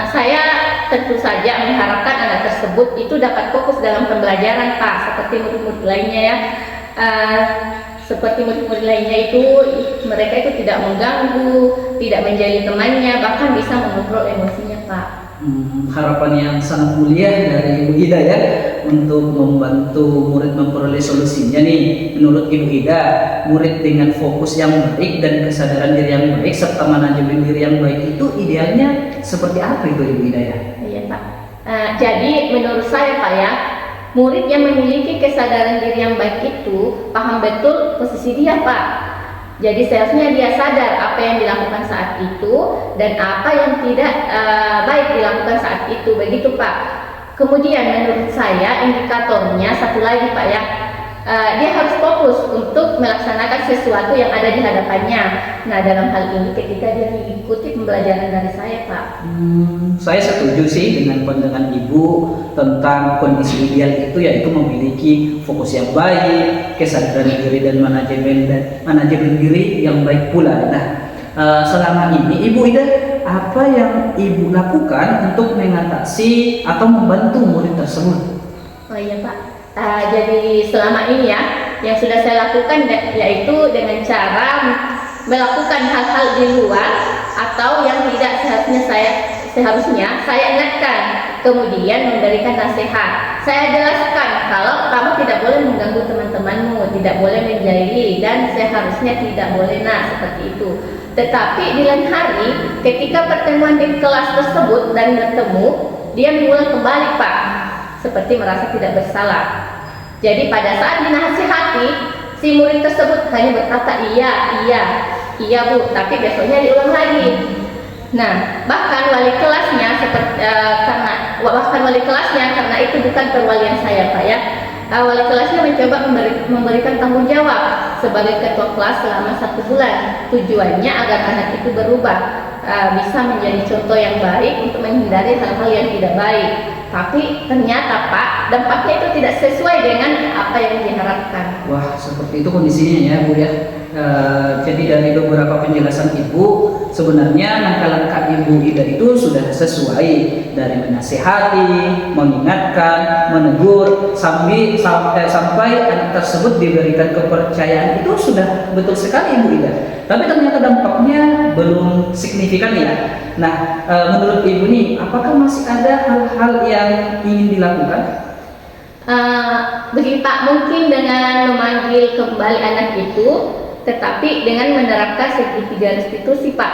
Saya tentu saja mengharapkan anak tersebut itu dapat fokus dalam pembelajaran Pak, seperti murid-murid lainnya ya. Seperti murid-murid lainnya itu mereka itu tidak mengganggu, tidak menjadi temannya, bahkan bisa mengontrol emosinya Pak. Harapan yang sangat mulia dari Ibu Ida ya untuk membantu murid memperoleh solusinya nih. Menurut Ibu Ida, murid dengan fokus yang baik dan kesadaran diri yang baik serta manajemen diri yang baik itu idealnya seperti apa itu Ibu Ida ya? Iya Pak. Jadi menurut saya Pak ya, murid yang memiliki kesadaran diri yang baik itu paham betul posisi dia Pak. Jadi seharusnya dia sadar apa yang dilakukan saat itu dan apa yang tidak baik dilakukan saat itu, begitu Pak. Kemudian menurut saya indikatornya satu lagi Pak ya, dia harus fokus untuk melaksanakan sesuatu yang ada di hadapannya. Nah dalam hal ini ketika dia mengikuti pembelajaran dari saya Pak. Saya setuju sih dengan pandangan Ibu tentang kondisi ideal itu, yaitu memiliki fokus yang baik, kesadaran diri dan manajemen diri yang baik pula. Nah, selama ini Ibu Ida, apa yang Ibu lakukan untuk mengatasi atau membantu murid tersebut? Oh iya Pak. Jadi selama ini ya, yang sudah saya lakukan yaitu dengan cara melakukan hal-hal di luar atau yang tidak seharusnya saya ingatkan, kemudian memberikan nasihat. Saya jelaskan kalau kamu tidak boleh mengganggu teman-temanmu, tidak boleh menjahili dan seharusnya tidak boleh seperti itu. Tetapi di lain hari ketika pertemuan di kelas tersebut dan bertemu, dia mengulang kembali Pak, seperti merasa tidak bersalah. Jadi pada saat dinasihati, si murid tersebut hanya berkata iya Bu, tapi besoknya diulang lagi. Nah, bahkan wali kelasnya karena itu bukan perwalian saya Pak ya. Wali kelasnya mencoba memberikan tanggung jawab sebagai ketua kelas selama 1 bulan. Tujuannya agar anak itu berubah, bisa menjadi contoh yang baik untuk menghindari hal-hal yang tidak baik. Tapi ternyata Pak, dampaknya itu tidak sesuai dengan apa yang diharapkan. Wah, seperti itu kondisinya ya Bu ya. Jadi dari beberapa penjelasan Ibu, sebenarnya langkah-langkah Ibu Ida itu sudah sesuai, dari menasihati, mengingatkan, menegur, sampai anak tersebut diberikan kepercayaan, itu sudah betul sekali Ibu Ida. Tapi ternyata dampaknya belum signifikan ya. Nah, menurut Ibu nih, apakah masih ada hal-hal yang ingin dilakukan? Begini Pak, mungkin dengan memanggil kembali anak itu, tetapi dengan menerapkan segitiga restitusi Pak,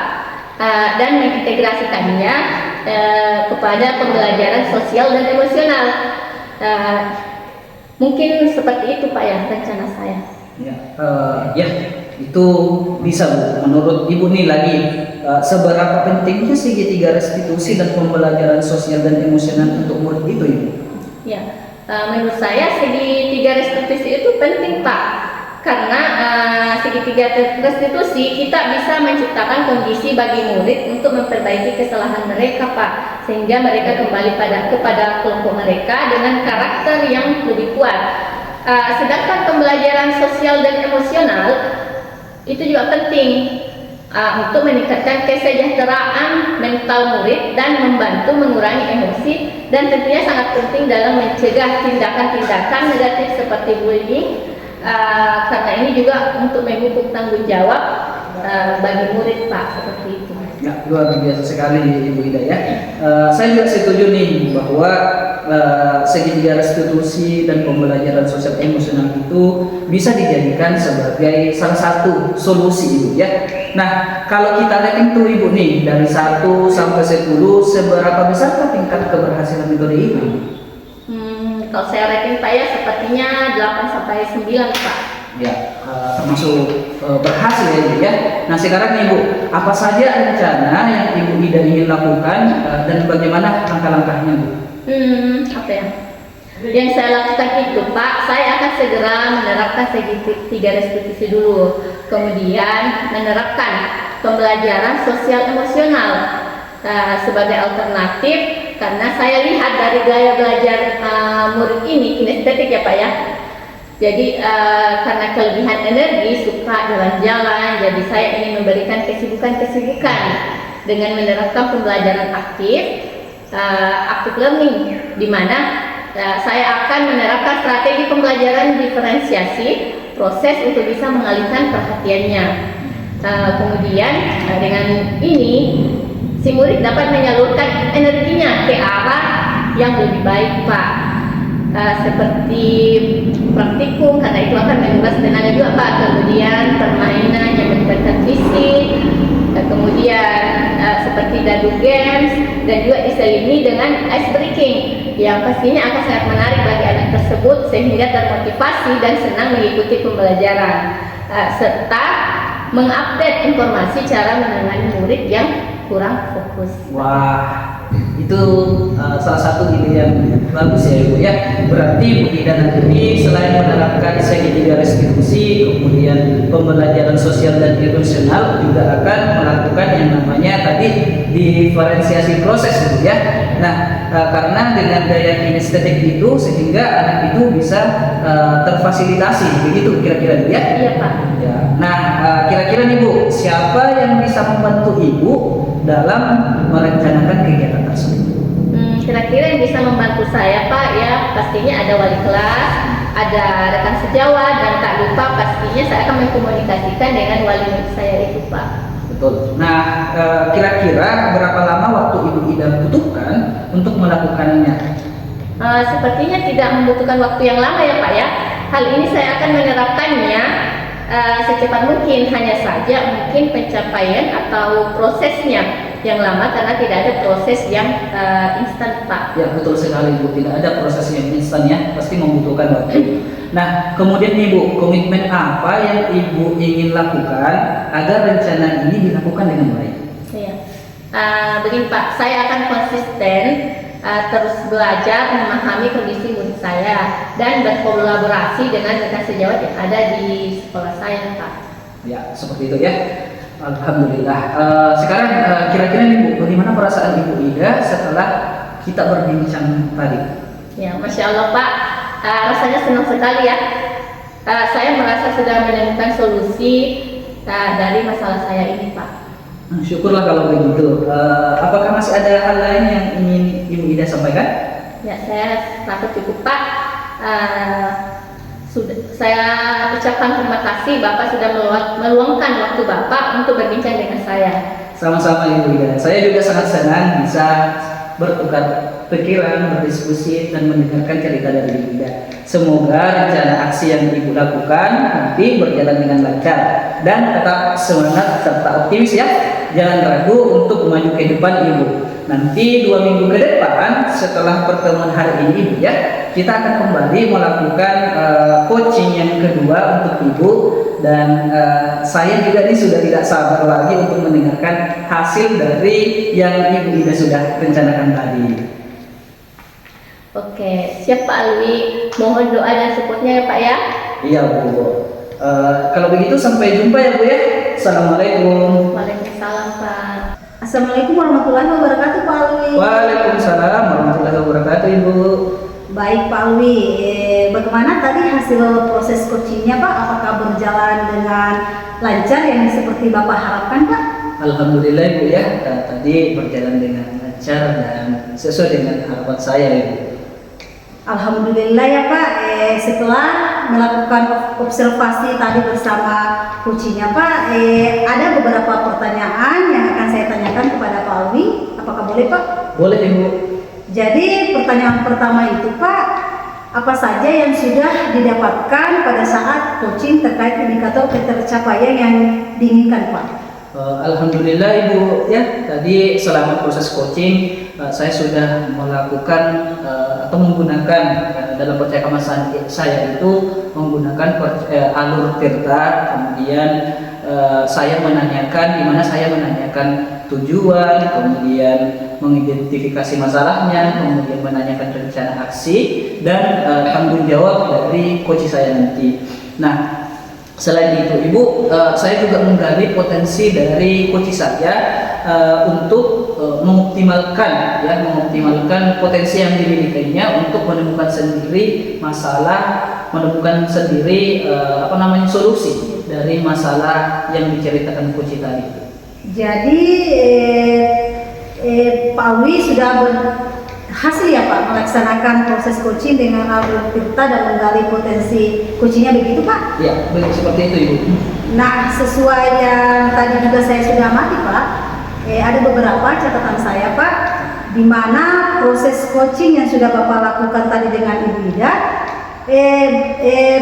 dan mengintegrasikannya kepada pembelajaran sosial dan emosional. Mungkin seperti itu Pak ya rencana saya. Ya, itu bisa Bu. Menurut Ibu nih lagi, seberapa pentingnya segitiga restitusi dan pembelajaran sosial dan emosional untuk murid itu Ibu? Ya, menurut saya segitiga restitusi itu penting Pak. Karena segitiga restitusi kita bisa menciptakan kondisi bagi murid untuk memperbaiki kesalahan mereka Pak, sehingga mereka kembali kepada kelompok mereka dengan karakter yang lebih kuat. Sedangkan pembelajaran sosial dan emosional itu juga penting untuk meningkatkan kesejahteraan mental murid dan membantu mengurangi emosi, dan tentunya sangat penting dalam mencegah tindakan-tindakan negatif seperti bullying. Karena ini juga untuk memupuk tanggung jawab bagi murid Pak, seperti itu. Ya, luar biasa sekali Ibu Ida ya. Saya juga setuju nih bahwa segitiga restitusi dan pembelajaran sosial emosional itu bisa dijadikan sebagai salah satu solusi Ibu ya. Nah, kalau kita rating tuh Ibu nih dari 1 sampai 10, seberapa besar tingkat keberhasilan metode ini? Kalau saya rating Pak ya sepertinya 8 sampai 9 Pak. Ya, termasuk berhasil ya Ibu ya. Nah sekarang nih Ibu, apa saja rencana yang Ibu Ida ingin lakukan dan bagaimana langkah-langkahnya Bu? Apa ya? Yang saya lakukan itu Pak, saya akan segera menerapkan segitiga restitusi dulu. Kemudian menerapkan pembelajaran sosial emosional. sebagai alternatif, karena saya lihat dari gaya belajar murid ini kinestetik ya Pak ya. Jadi karena kelebihan energi, suka jalan-jalan, jadi saya ingin memberikan kesibukan-kesibukan dengan menerapkan pembelajaran aktif, active learning, di mana saya akan menerapkan strategi pembelajaran diferensiasi, proses untuk bisa mengalihkan perhatiannya. Kemudian dengan ini si murid dapat menyalurkan energinya ke arah yang lebih baik Pak. Seperti praktikum, karena itu akan menguras tenaga juga Pak. Kemudian permainan yang melibatkan fisik, kemudian seperti dadu games, dan juga diselingi dengan ice breaking yang pastinya akan sangat menarik bagi anak tersebut sehingga termotivasi dan senang mengikuti pembelajaran, serta mengupdate informasi cara menangani murid yang kurang fokus. Wah, itu salah satu ide yang bagus ya Ibu ya. Berarti Bu Ida nanti selain menerapkan segitiga restitusi, kemudian pembelajaran sosial dan emosional, juga akan melakukan yang namanya tadi diferensiasi proses gitu ya. Nah, karena dengan gaya kinestetik itu sehingga anak itu bisa terfasilitasi, begitu kira-kira ya? Iya Pak. Ya. Nah, kira-kira nih Bu, siapa yang bisa membantu Ibu dalam merencanakan kegiatan tersebut? Kira-kira yang bisa membantu saya Pak ya, pastinya ada wali kelas, ada rekan sejawat, dan tak lupa pastinya saya akan mengkomunikasikan dengan wali murid saya itu Pak. Betul. Nah, kira-kira berapa lama waktu Ibu Ida butuhkan untuk melakukannya? Sepertinya tidak membutuhkan waktu yang lama ya Pak ya. Hal ini saya akan menerapkannya secepat mungkin, hanya saja mungkin pencapaian atau prosesnya yang lama karena tidak ada proses yang instan Pak. Ya betul sekali Bu, tidak ada proses yang instan ya, pasti membutuhkan waktu. Nah kemudian Ibu, komitmen apa yang Ibu ingin lakukan agar rencana ini dilakukan dengan baik? Iya, begini Pak, saya akan konsisten terus belajar memahami kondisi murid saya dan berkolaborasi dengan rekan sejawat yang ada di sekolah saya Pak. Ya seperti itu ya. Alhamdulillah. Sekarang kira-kira nih Bu, bagaimana perasaan Ibu Ida setelah kita berbincang tadi? Ya, Masya Allah Pak, rasanya senang sekali ya. Saya merasa sudah menemukan solusi dari masalah saya ini Pak. Syukurlah kalau begitu. Apakah masih ada hal lain yang ingin Ibu Ida sampaikan? Ya, saya rasa cukup Pak. Saya ucapkan terima kasih Bapak sudah meluangkan waktu Bapak untuk berbincang dengan saya. Sama-sama Ibu Ida. Saya juga sangat senang bisa bertukar pikiran, berdiskusi, dan mendengarkan cerita dari Ibu Ida. Semoga rencana aksi yang Ibu lakukan nanti berjalan dengan lancar dan tetap semangat serta optimis ya. Jangan ragu untuk maju ke depan Ibu. Nanti 2 minggu ke depan setelah pertemuan hari ini Ibu ya, kita akan kembali melakukan coaching yang kedua untuk Ibu, dan saya juga ini sudah tidak sabar lagi untuk mendengarkan hasil dari yang Ibu Ida sudah rencanakan tadi. Oke, siap Pak Alwi. Mohon doa dan supportnya ya Pak ya. Iya Bu. Kalau begitu sampai jumpa ya Bu ya. Assalamualaikum. Waalaikumsalam Pak. Assalamualaikum warahmatullahi wabarakatuh Pak Alwi. Waalaikumsalam warahmatullahi wabarakatuh Ibu. Baik Pak Alwi, bagaimana tadi hasil proses coachingnya Pak? Apakah berjalan dengan lancar yang seperti Bapak harapkan Pak? Alhamdulillah Ibu ya, tadi berjalan dengan lancar dan sesuai dengan harapan saya Ibu. Alhamdulillah ya Pak, setelah melakukan observasi tadi bersama coachingnya Pak, ada beberapa pertanyaan yang akan saya tanyakan kepada Pak Alwi. Apakah boleh Pak? Boleh Ibu. Jadi pertanyaan pertama itu Pak, apa saja yang sudah didapatkan pada saat coaching terkait indikator ketercapaian yang diinginkan Pak? Alhamdulillah Ibu ya, tadi selama proses coaching saya sudah melakukan atau menggunakan dalam percakapan saya itu menggunakan alur Tirta, kemudian saya menanyakan, di mana saya menanyakan tujuan, kemudian mengidentifikasi masalahnya, kemudian menanyakan rencana aksi dan tanggung jawab dari coach saya nanti. Nah, Selain itu, Ibu, saya juga menggali potensi dari coach saya untuk mengoptimalkan potensi yang dimilikinya untuk menemukan sendiri solusi dari masalah yang diceritakan coach tadi. Jadi Pak Alwi sudah berhasil ya Pak melaksanakan proses coaching dengan alur Tirta dan menggali potensi coachingnya, begitu Pak? Ya, seperti itu Ibu. Nah, sesuai yang tadi juga saya sudah amati Pak, ada beberapa catatan saya Pak, di mana proses coaching yang sudah Bapak lakukan tadi dengan Ibu Ida,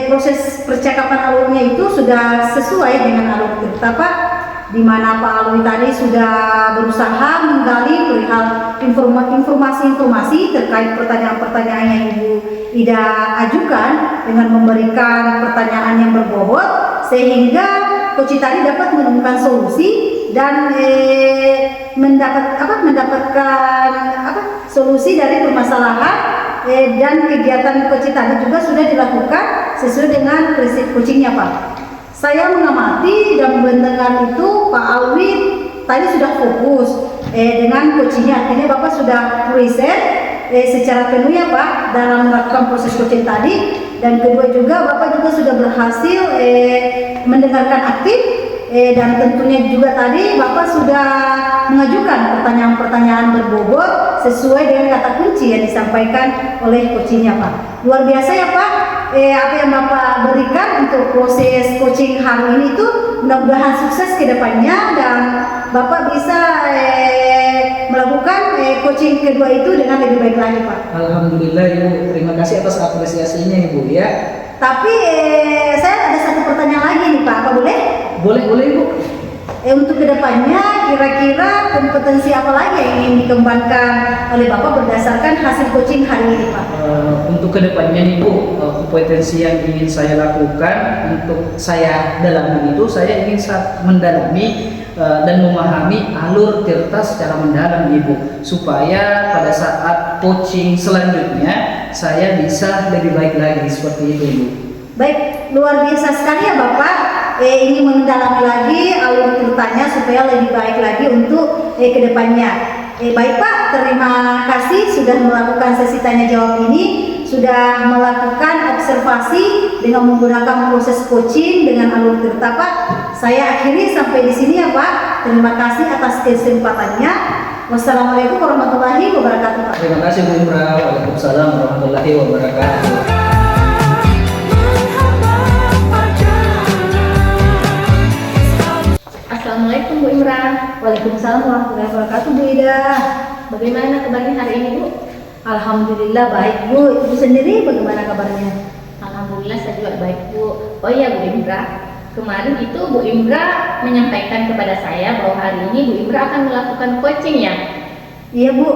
proses percakapan alurnya itu sudah sesuai dengan alur Tirta Pak, di mana Pak Alwi tadi sudah berusaha menggali perihal informasi-informasi terkait pertanyaan-pertanyaan yang Ibu Ida ajukan dengan memberikan pertanyaan yang berbobot, sehingga coach tadi dapat menemukan solusi dan mendapatkan solusi dari permasalahan, dan kegiatan coach tadi juga sudah dilakukan sesuai dengan prinsip coachingnya Pak. Saya mengamati dan mendengar itu Pak Alwi tadi sudah fokus dengan coachingnya, artinya Bapak sudah riset secara penuh ya Pak dalam melakukan proses coaching tadi, dan kedua juga Bapak juga sudah berhasil mendengarkan aktif, dan tentunya juga tadi Bapak sudah mengajukan pertanyaan-pertanyaan berbobot sesuai dengan kata kunci yang disampaikan oleh coachingnya Pak. Luar biasa ya Pak, apa yang Bapak berikan untuk proses coaching hari ini itu mudah-mudahan sukses ke depannya, dan Bapak bisa melakukan coaching kedua itu dengan lebih baik lagi Pak. Alhamdulillah Ibu, terima kasih atas apresiasinya Ibu ya. Tapi saya ada satu pertanyaan lagi nih Pak, apa boleh? Boleh Ibu. Untuk kedepannya kira-kira kompetensi apa lagi yang ingin dikembangkan oleh Bapak berdasarkan hasil coaching hari ini Pak? Untuk kedepannya nih Bu, kompetensi yang ingin saya lakukan untuk saya dalami itu, saya ingin mendalami dan memahami alur Tirta secara mendalam Ibu, supaya pada saat coaching selanjutnya saya bisa lebih baik lagi seperti itu Ibu. Baik, luar biasa sekali ya Bapak, ingin mendalami lagi alur Tirtanya supaya lebih baik lagi untuk kedepannya. Baik Pak, terima kasih sudah melakukan sesi tanya jawab ini, sudah melakukan observasi dengan menggunakan proses coaching dengan alur Tirta Pak. Saya akhiri sampai di sini ya Pak. Terima kasih atas kesempatannya. Wassalamualaikum warahmatullahi wabarakatuh Pak. Terima kasih Bu Imra. Waalaikumsalam warahmatullahi wabarakatuh. Assalamualaikum Bu Imran. Waalaikumsalam warahmatullahi wabarakatuh Bu Ida. Bagaimana kabarnya hari ini Bu? Alhamdulillah baik Bu. Ibu sendiri bagaimana kabarnya? Alhamdulillah saya juga baik Bu. Oh iya Bu Imra, kemarin itu Bu Imra menyampaikan kepada saya bahwa hari ini Bu Imra akan melakukan coaching ya? Iya Bu.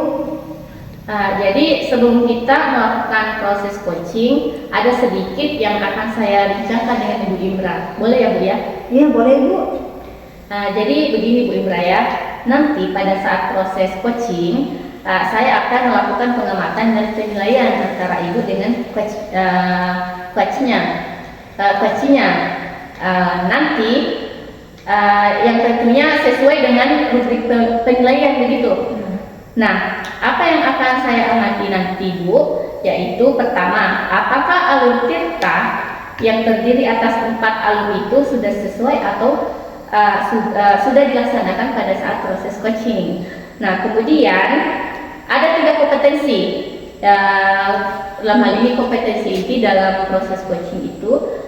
Jadi sebelum kita melakukan proses coaching, ada sedikit yang akan saya bincangkan dengan Ibu Imra. Boleh ya Bu ya? Iya boleh Bu. Jadi begini Bu Imra ya, nanti pada saat proses coaching saya akan melakukan pengamatan dan penilaian antara Ibu dengan coachnya. Nanti yang tentunya sesuai dengan rubrik penilaian begitu. Nah, apa yang akan saya amati nanti Bu, yaitu pertama, apakah alur Tirta yang terdiri atas 4 alur itu sudah sesuai atau sudah dilaksanakan pada saat proses coaching. Nah, kemudian ada 3 kompetensi. Dalam hal ini kompetensi ini dalam proses coaching itu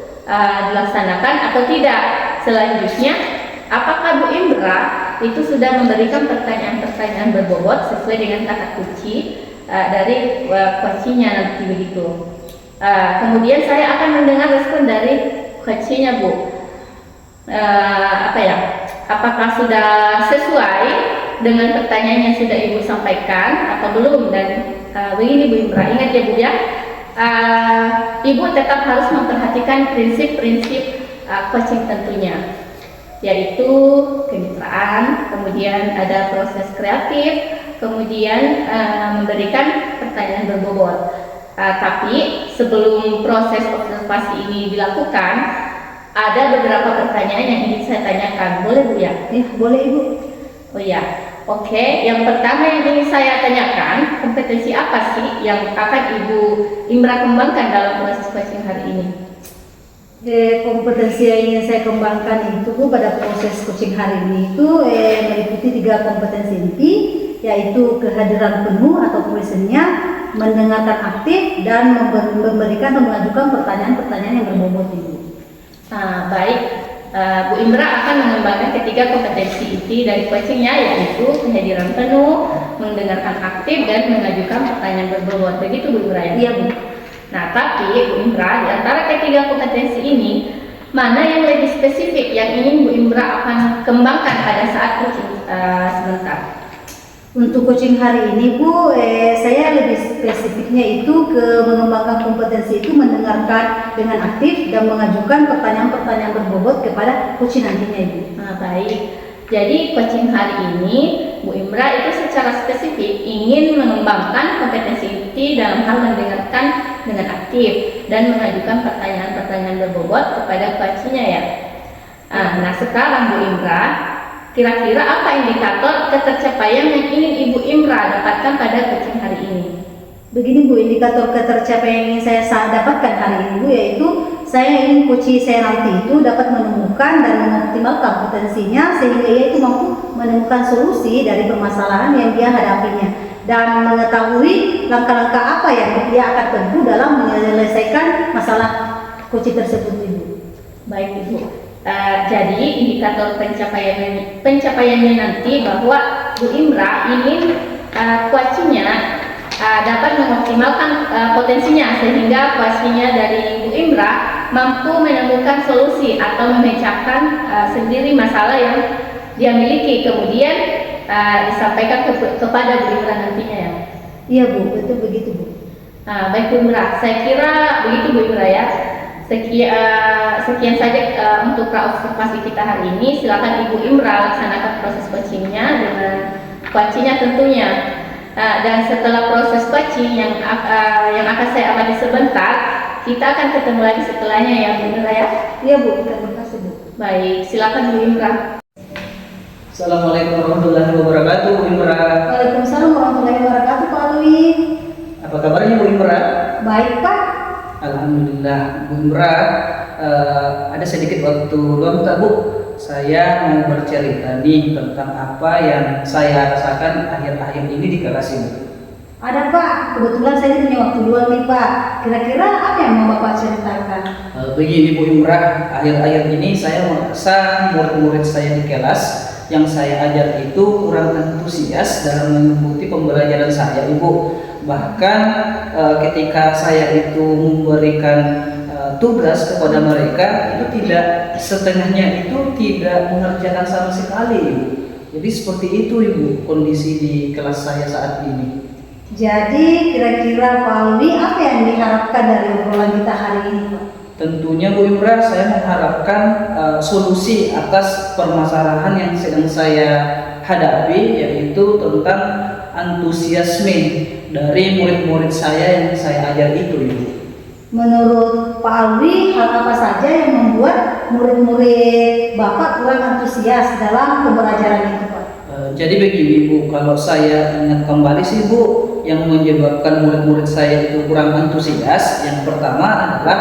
dilaksanakan atau tidak. Selanjutnya, apakah Bu Imra itu sudah memberikan pertanyaan-pertanyaan berbobot sesuai dengan kata kunci dari coachingnya nanti begitu. Kemudian saya akan mendengar respon dari coachingnya Bu. Apakah sudah sesuai dengan pertanyaan yang sudah Ibu sampaikan atau belum, dan begini Bu Imra, ingat ya Bu ya, Ibu tetap harus memperhatikan prinsip-prinsip coaching tentunya, yaitu kemitraan, kemudian ada proses kreatif, kemudian memberikan pertanyaan berbobot. Tapi sebelum proses observasi ini dilakukan, ada beberapa pertanyaan yang ingin saya tanyakan. Boleh Bu ya? Ya, boleh Ibu. Oh ya, oke. Yang pertama yang ingin saya tanyakan, kompetensi apa sih yang akan Ibu Imra kembangkan dalam proses coaching hari ini? Kompetensi yang ingin saya kembangkan itu Bu, pada proses coaching hari ini itu meliputi 3 kompetensi inti, yaitu kehadiran penuh atau presennya, mendengarkan aktif, dan memberikan atau mengajukan pertanyaan-pertanyaan yang berbobot Ibu. Nah, baik. Bu Imra akan mengembangkan ketiga kompetensi inti dari coachingnya, yaitu kehadiran penuh, mendengarkan aktif, dan mengajukan pertanyaan berbobot. Begitu Bu Imra ya? Iya Bu. Nah, tapi Bu Imra, di antara ketiga kompetensi ini, mana yang lebih spesifik yang ingin Bu Imra akan kembangkan pada saat coaching sebentar? Untuk coaching hari ini Bu, saya lebih spesifiknya itu ke mengembangkan kompetensi itu mendengarkan dengan aktif dan mengajukan pertanyaan-pertanyaan berbobot kepada coach nantinya Ibu. Nah, baik. Jadi coaching hari ini Bu Imra itu secara spesifik ingin mengembangkan kompetensi inti dalam hal mendengarkan dengan aktif dan mengajukan pertanyaan-pertanyaan berbobot kepada coachnya ya. Nah, sekarang Bu Imra, kira-kira apa indikator ketercapaian yang ingin Ibu Imra dapatkan pada coaching hari ini? Begini Bu, indikator ketercapaian yang ingin saya dapatkan hari ini Bu, yaitu saya ingin coach saya nanti itu dapat menemukan dan mengoptimalkan potensinya sehingga ia itu mampu menemukan solusi dari permasalahan yang dia hadapinya dan mengetahui langkah-langkah apa yang dia akan tempuh dalam menyelesaikan masalah coach tersebut Ibu. Baik Ibu. Jadi indikator pencapaiannya nanti bahwa Bu Imra ingin coachnya dapat mengoptimalkan potensinya sehingga coachnya dari Bu Imra mampu menemukan solusi atau memecahkan sendiri masalah yang dia miliki, kemudian disampaikan kepada Bu Imra nantinya ya. Iya Bu, betul begitu Bu. Baik Bu Imra, saya kira begitu Bu Imra ya. Sekian saja untuk observasi kita hari ini. Silakan Ibu Imra laksanakan proses coachingnya dengan coachingnya tentunya. Dan setelah proses coaching yang akan saya amati sebentar, kita akan ketemu lagi setelahnya ya Bu Imra ya. Iya Bu, terima kasih Bu. Baik, silakan Bu Imra. Assalamualaikum warahmatullahi wabarakatuh, Bu Imra. Waalaikumsalam warahmatullahi wabarakatuh Pak Alwi. Apa kabarnya Bu Imra? Baik Pak. Alhamdulillah, Bu Imra. Ada sedikit waktu luang tak Bu? Saya mau bercerita nih tentang apa yang saya rasakan akhir-akhir ini di kelas ini. Ada Pak, kebetulan saya punya waktu luang nih Pak. Kira-kira apa yang mau Bapak ceritakan? Begini Bu Imra, akhir-akhir ini saya merasa murid-murid saya di kelas yang saya ajar itu kurang antusias dalam mengikuti pembelajaran saya Ibu. Bahkan ketika saya itu memberikan tugas kepada mereka itu tidak setengahnya itu tidak mengerjakan sama sekali Ibu. Jadi seperti itu Ibu kondisi di kelas saya saat ini. Jadi kira-kira Pak Alwi apa yang diharapkan dari obrolan kita hari ini Pak? Tentunya Bu Imra, saya mengharapkan solusi atas permasalahan yang sedang saya hadapi, yaitu tentang antusiasme dari murid-murid saya yang saya ajar itu Ibu. Menurut Pak Alwi, hal apa saja yang membuat murid-murid Bapak kurang antusias dalam pembelajaran itu Pak? Jadi begini Bu, kalau saya ingat kembali sih Bu, yang menyebabkan murid-murid saya itu kurang antusias, yang pertama adalah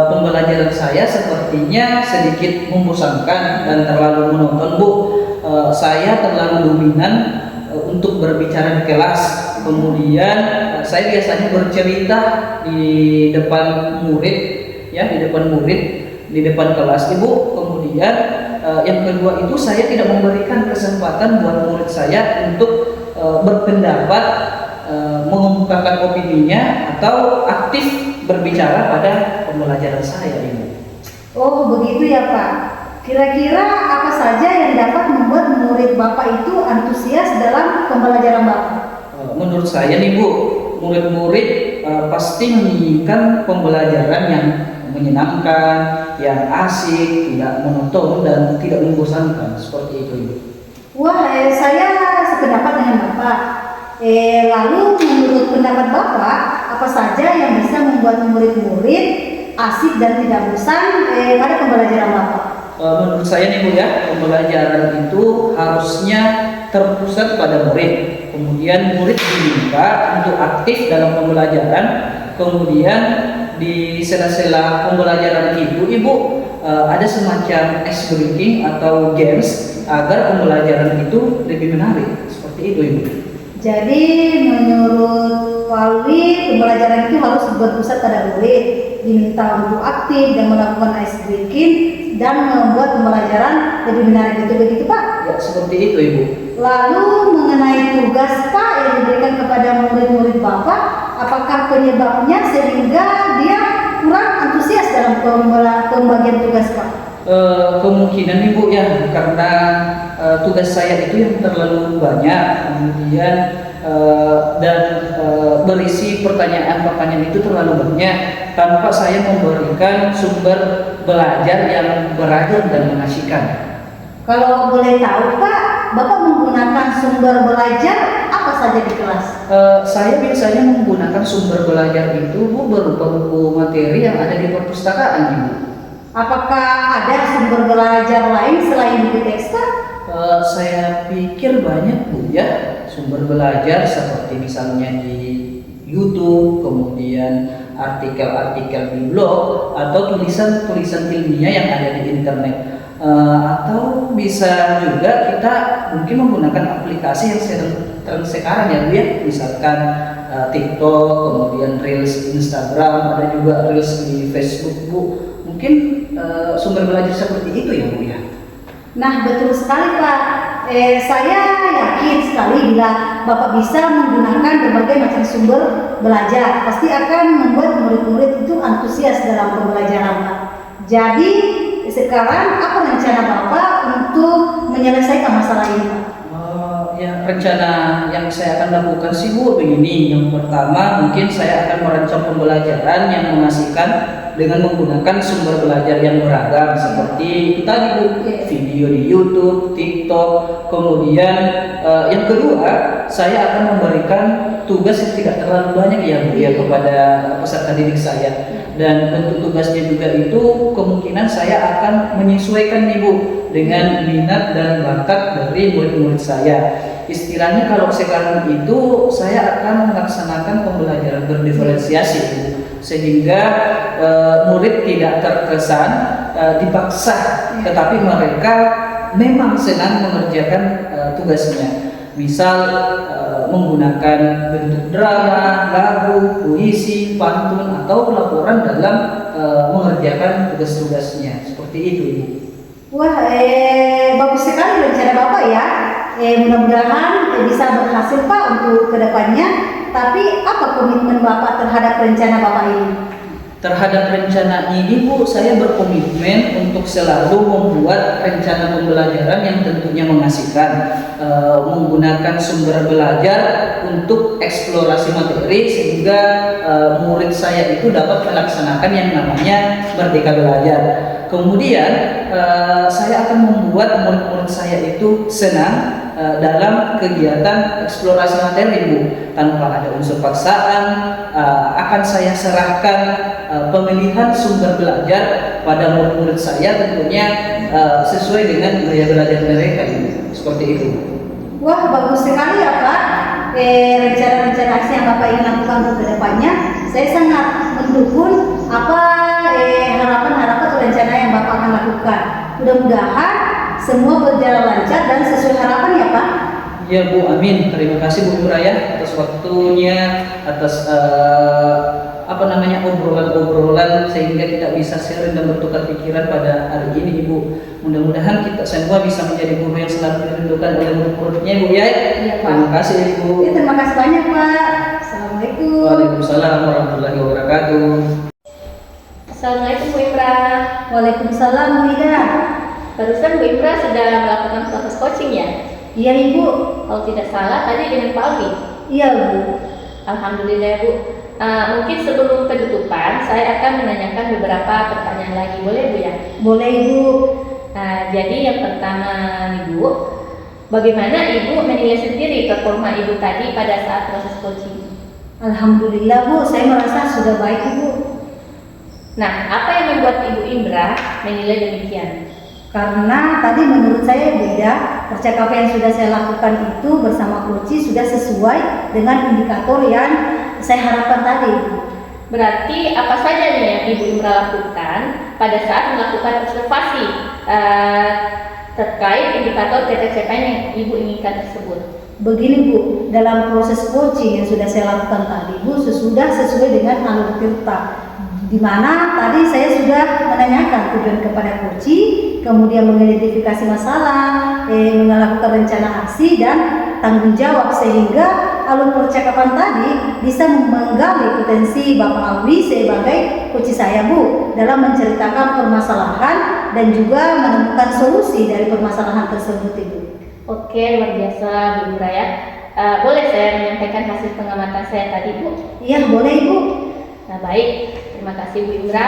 pembelajaran saya sepertinya sedikit membosankan dan terlalu monoton Bu. Saya terlalu dominan untuk berbicara di kelas. Kemudian saya biasanya bercerita di depan murid, ya, di depan kelas Ibu. Kemudian yang kedua itu saya tidak memberikan kesempatan buat murid saya untuk berpendapat, mengemukakan opininya atau aktif berbicara pada pembelajaran saya Ibu. Oh begitu ya Pak. Kira-kira apa saja yang dapat membuat murid Bapak itu antusias dalam pembelajaran Bapak? Menurut saya nih Bu, murid-murid pasti menginginkan pembelajaran yang menyenangkan, yang asik, tidak monoton dan tidak membosankan, seperti itu Ibu. Wah, saya sependapat dengan Bapak. Lalu menurut pendapat Bapak, apa saja yang bisa membuat murid-murid asik dan tidak bosan pada pembelajaran Bapak? Menurut saya nih Bu ya, pembelajaran itu harusnya terpusat pada murid. Kemudian murid diminta untuk aktif dalam pembelajaran. Kemudian di sela-sela pembelajaran itu, Ibu ada semacam ice breaking atau games agar pembelajaran itu lebih menarik. Seperti itu, Ibu. Jadi menurut Walwi, pembelajaran itu harus berpusat pada murid, diminta untuk aktif dan melakukan ice breaking dan membuat pembelajaran lebih menarik. Begitu Pak? Ya, seperti itu, Ibu. Lalu mengenai tugas Pak yang diberikan kepada murid-murid Bapak, apakah penyebabnya sehingga dia kurang antusias dalam pembagian tugas Pak? Kemungkinan Ibu ya, karena tugas saya itu yang terlalu banyak, kemudian dan berisi pertanyaan-pertanyaan itu terlalu banyak tanpa saya memberikan sumber belajar yang beragam dan mengasihkan. Kalau boleh tahu Pak, Bapak menggunakan sumber belajar apa saja di kelas? Saya biasanya menggunakan sumber belajar itu Bu, berupa buku materi yang ada di perpustakaan, Ibu. Apakah ada sumber belajar lain selain buku teks Pak? Saya pikir banyak Bu ya, sumber belajar seperti misalnya di YouTube, kemudian artikel-artikel di blog, atau tulisan-tulisan ilmiah yang ada di internet. Atau bisa juga kita mungkin menggunakan aplikasi yang tren sekarang ya Bu ya, misalkan TikTok, kemudian Reels Instagram, ada juga Reels di Facebook Bu. Mungkin sumber belajar seperti itu ya Bu ya. Nah betul sekali Pak. Saya yakin sekali bila Bapak bisa menggunakan berbagai macam sumber belajar, pasti akan membuat murid-murid itu antusias dalam pembelajaran Pak. Jadi sekarang apa rencana Bapak untuk menyelesaikan masalah ini Pak? Ya, rencana yang saya akan lakukan sih Bu begini. Yang pertama mungkin saya akan merancang pembelajaran yang mengasihkan dengan menggunakan sumber belajar yang beragam seperti itu tadi Bu, video di YouTube, TikTok. Kemudian yang kedua, saya akan memberikan tugas yang tidak terlalu banyak ya Bu ya kepada peserta didik saya. Dan bentuk tugasnya juga itu kemungkinan saya akan menyesuaikan nih Bu dengan minat dan bakat dari murid-murid saya. Istilahnya kalau sekarang itu saya akan melaksanakan pembelajaran berdiferensiasi Bu, sehingga murid tidak terkesan dipaksa, tetapi mereka memang senang mengerjakan tugasnya. Misal menggunakan bentuk drama, lagu, puisi, pantun, atau laporan dalam mengerjakan tugas-tugasnya. Seperti itu Ibu. Wah, bagus sekali rencana Bapak ya. Mudah-mudahan bisa berhasil Pak untuk kedepannya. Tapi apa komitmen Bapak terhadap rencana Bapak ini? Terhadap rencana ini Bu, saya berkomitmen untuk selalu membuat rencana pembelajaran yang tentunya mengasihkan, menggunakan sumber belajar untuk eksplorasi materi sehingga murid saya itu dapat melaksanakan yang namanya merdeka belajar. Kemudian saya akan membuat murid-murid saya itu senang dalam kegiatan eksplorasi materi Bu, tanpa ada unsur paksaan. Akan saya serahkan pemilihan sumber belajar pada murid-murid saya tentunya sesuai dengan gaya belajar mereka Ibu. Seperti itu. Wah, bagus sekali ya Pak. Rencana-rencana aksi yang Bapak ingin lakukan untuk kedepannya, saya sangat mendukung apa harapan-harapan atau rencana yang Bapak akan lakukan. Mudah-mudahan semua berjalan lancar dan sesuai harapan ya Pak. Ya Bu, amin. Terima kasih Bu Imraya atas waktunya, atas obrolan-obrolan sehingga kita bisa sharing dan bertukar pikiran pada hari ini Ibu. Mudah-mudahan kita semua bisa menjadi guru yang selalu dirindukan oleh murid-muridnya Ibu ya. Iya, Pak. Terima kasih Ibu. Ya, terima kasih banyak Pak. Assalamualaikum. Waalaikumsalam warahmatullahi wabarakatuh. Assalamualaikum Bu Imra. Waalaikumsalam Bu Ida. Barusan Bu Imra sudah melakukan proses coaching ya? Iya Ibu. Kalau tidak salah tadi dengan Pak Alwi. Iya Bu. Alhamdulillah Bu. Mungkin sebelum penutupan saya akan menanyakan beberapa pertanyaan lagi, boleh Bu ya? Boleh Ibu. Jadi yang pertama nih Bu, bagaimana Ibu menilai sendiri performa Ibu tadi pada saat proses coaching? Alhamdulillah Bu, saya merasa sudah baik Ibu. Nah, apa yang membuat Ibu Indra menilai demikian? Karena tadi menurut saya beda, percakapan yang sudah saya lakukan itu bersama coach sudah sesuai dengan indikator yang saya harapkan tadi. Berarti apa saja nih yang Ibu Indra lakukan pada saat melakukan observasi terkait indikator TTCP yang Ibu inginkan tersebut? Begini Bu, dalam proses coaching yang sudah saya lakukan tadi Bu, sudah sesuai dengan alur tirta, di mana tadi saya sudah menanyakan tujuan kepada coaching, kemudian mengidentifikasi masalah, melakukan rencana aksi dan tanggung jawab, sehingga alur percakapan tadi bisa menggali potensi Bapak Alwi sebagai coach saya Bu dalam menceritakan permasalahan dan juga menemukan solusi dari permasalahan tersebut Ibu. Oke, luar biasa Bu Indra ya. Boleh saya menyampaikan hasil pengamatan saya tadi Bu? Iya boleh Ibu. Nah baik, terima kasih Bu Indra.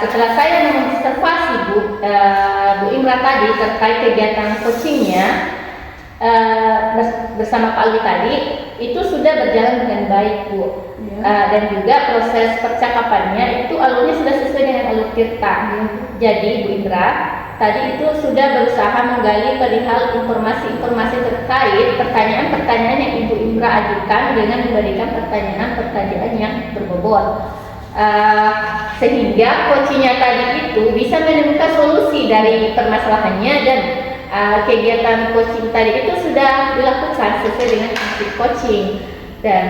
Setelah saya mengobservasi Bu Indra tadi terkait kegiatan coachingnya bersama Pak Alwi tadi, itu sudah berjalan dengan baik Bu. Dan juga proses percakapannya itu alurnya sudah sesuai dengan alur tirta. Jadi Bu Indra tadi itu sudah berusaha menggali perihal informasi-informasi terkait pertanyaan-pertanyaan yang Ibu Indra ajukan dengan memberikan pertanyaan-pertanyaan yang berbobot. Sehingga coachingnya tadi itu bisa menemukan solusi dari permasalahannya, dan kegiatan coaching tadi itu sudah dilakukan sesuai dengan hasil coaching. Dan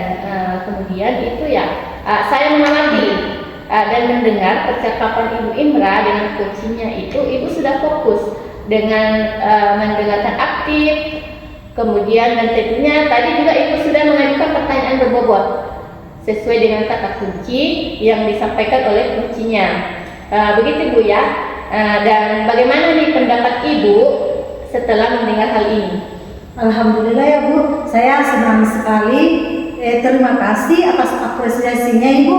kemudian itu ya saya mengamati dan mendengar percakapan Ibu Indra dengan coachingnya itu, Ibu sudah fokus dengan mendengarkan aktif, kemudian dan tentunya tadi juga Ibu sudah mengajukan pertanyaan berbobot sesuai dengan kata kunci yang disampaikan oleh coachingnya. Begitu Bu ya. Dan bagaimana nih pendapat Ibu setelah mendengar hal ini? Alhamdulillah ya Bu, saya senang sekali. Terima kasih atas apresiasinya Ibu.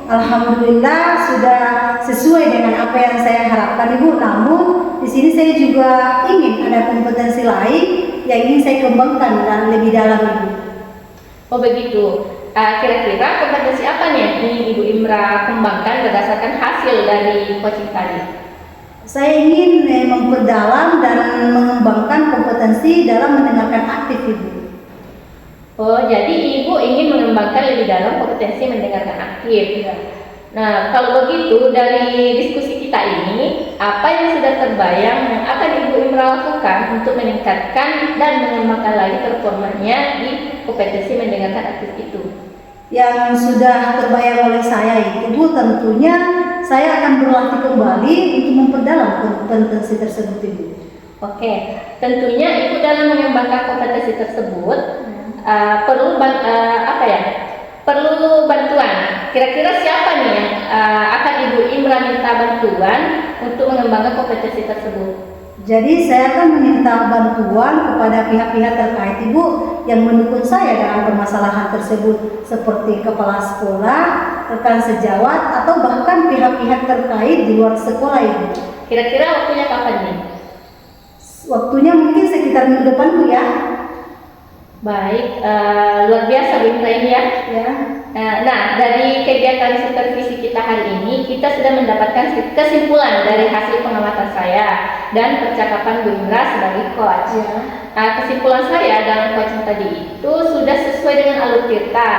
Alhamdulillah sudah sesuai dengan apa yang saya harapkan Ibu. Namun di sini saya juga ingin ada kompetensi lain yang ingin saya kembangkan dan lebih dalam Ibu. Oh begitu. Kira-kira kompetensi apa nih yang ingin Ibu Indra kembangkan berdasarkan hasil dari coaching tadi? Saya ingin memperdalam dan mengembangkan kompetensi dalam mendengarkan aktif Ibu. Oh, jadi Ibu ingin mengembangkan lebih dalam kompetensi mendengarkan aktif. Nah, kalau begitu dari diskusi kita ini, apa yang sudah terbayang yang akan Ibu Indra lakukan untuk meningkatkan dan mengembangkan lagi performanya di kompetensi mendengarkan aktif itu? Yang sudah terbayang oleh saya itu Bu, tentunya saya akan berlatih kembali untuk memperdalam kompetensi tersebut Ibu. Oke, tentunya Ibu dalam mengembangkan kompetensi tersebut perlu bantuan. Kira-kira siapa nih yang akan Ibu Indra minta bantuan untuk mengembangkan kompetensi tersebut? Jadi saya akan meminta bantuan kepada pihak-pihak terkait Ibu yang mendukung saya dalam permasalahan tersebut, seperti kepala sekolah, rekan sejawat, atau bahkan pihak-pihak terkait di luar sekolah Ibu. Kira-kira waktunya kapan nih? Waktunya mungkin sekitar minggu depan Bu ya. Baik, luar biasa Bu Indra ini ya. Nah, dari kegiatan supervisi kita hari ini, kita sudah mendapatkan kesimpulan dari hasil pengamatan saya dan percakapan Bu Indra sebagai coach. Kesimpulan saya dalam coaching tadi itu sudah sesuai dengan alur tirta,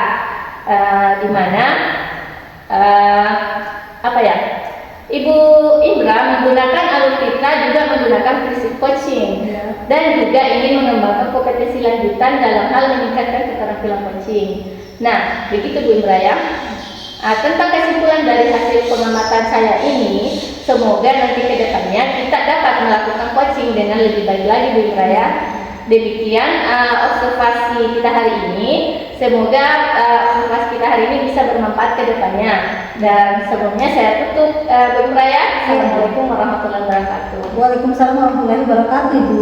di mana Ibu Indra menggunakan alur tirta juga menggunakan prinsip coaching dan juga ingin mengembangkan kompetensi lanjutan dalam hal meningkatkan keterampilan coaching. Nah, begitu Bu Indra ya. Tentang kesimpulan dari hasil pengamatan saya ini, semoga nanti ke depannya kita dapat melakukan coaching dengan lebih baik lagi Bu Indra ya. Demikian observasi kita hari ini. Semoga observasi kita hari ini bisa bermanfaat ke depannya. Dan sebelumnya saya tutup Bu Indra ya. Assalamualaikum warahmatullahi wabarakatuh. Waalaikumsalam warahmatullahi wabarakatuh Ibu.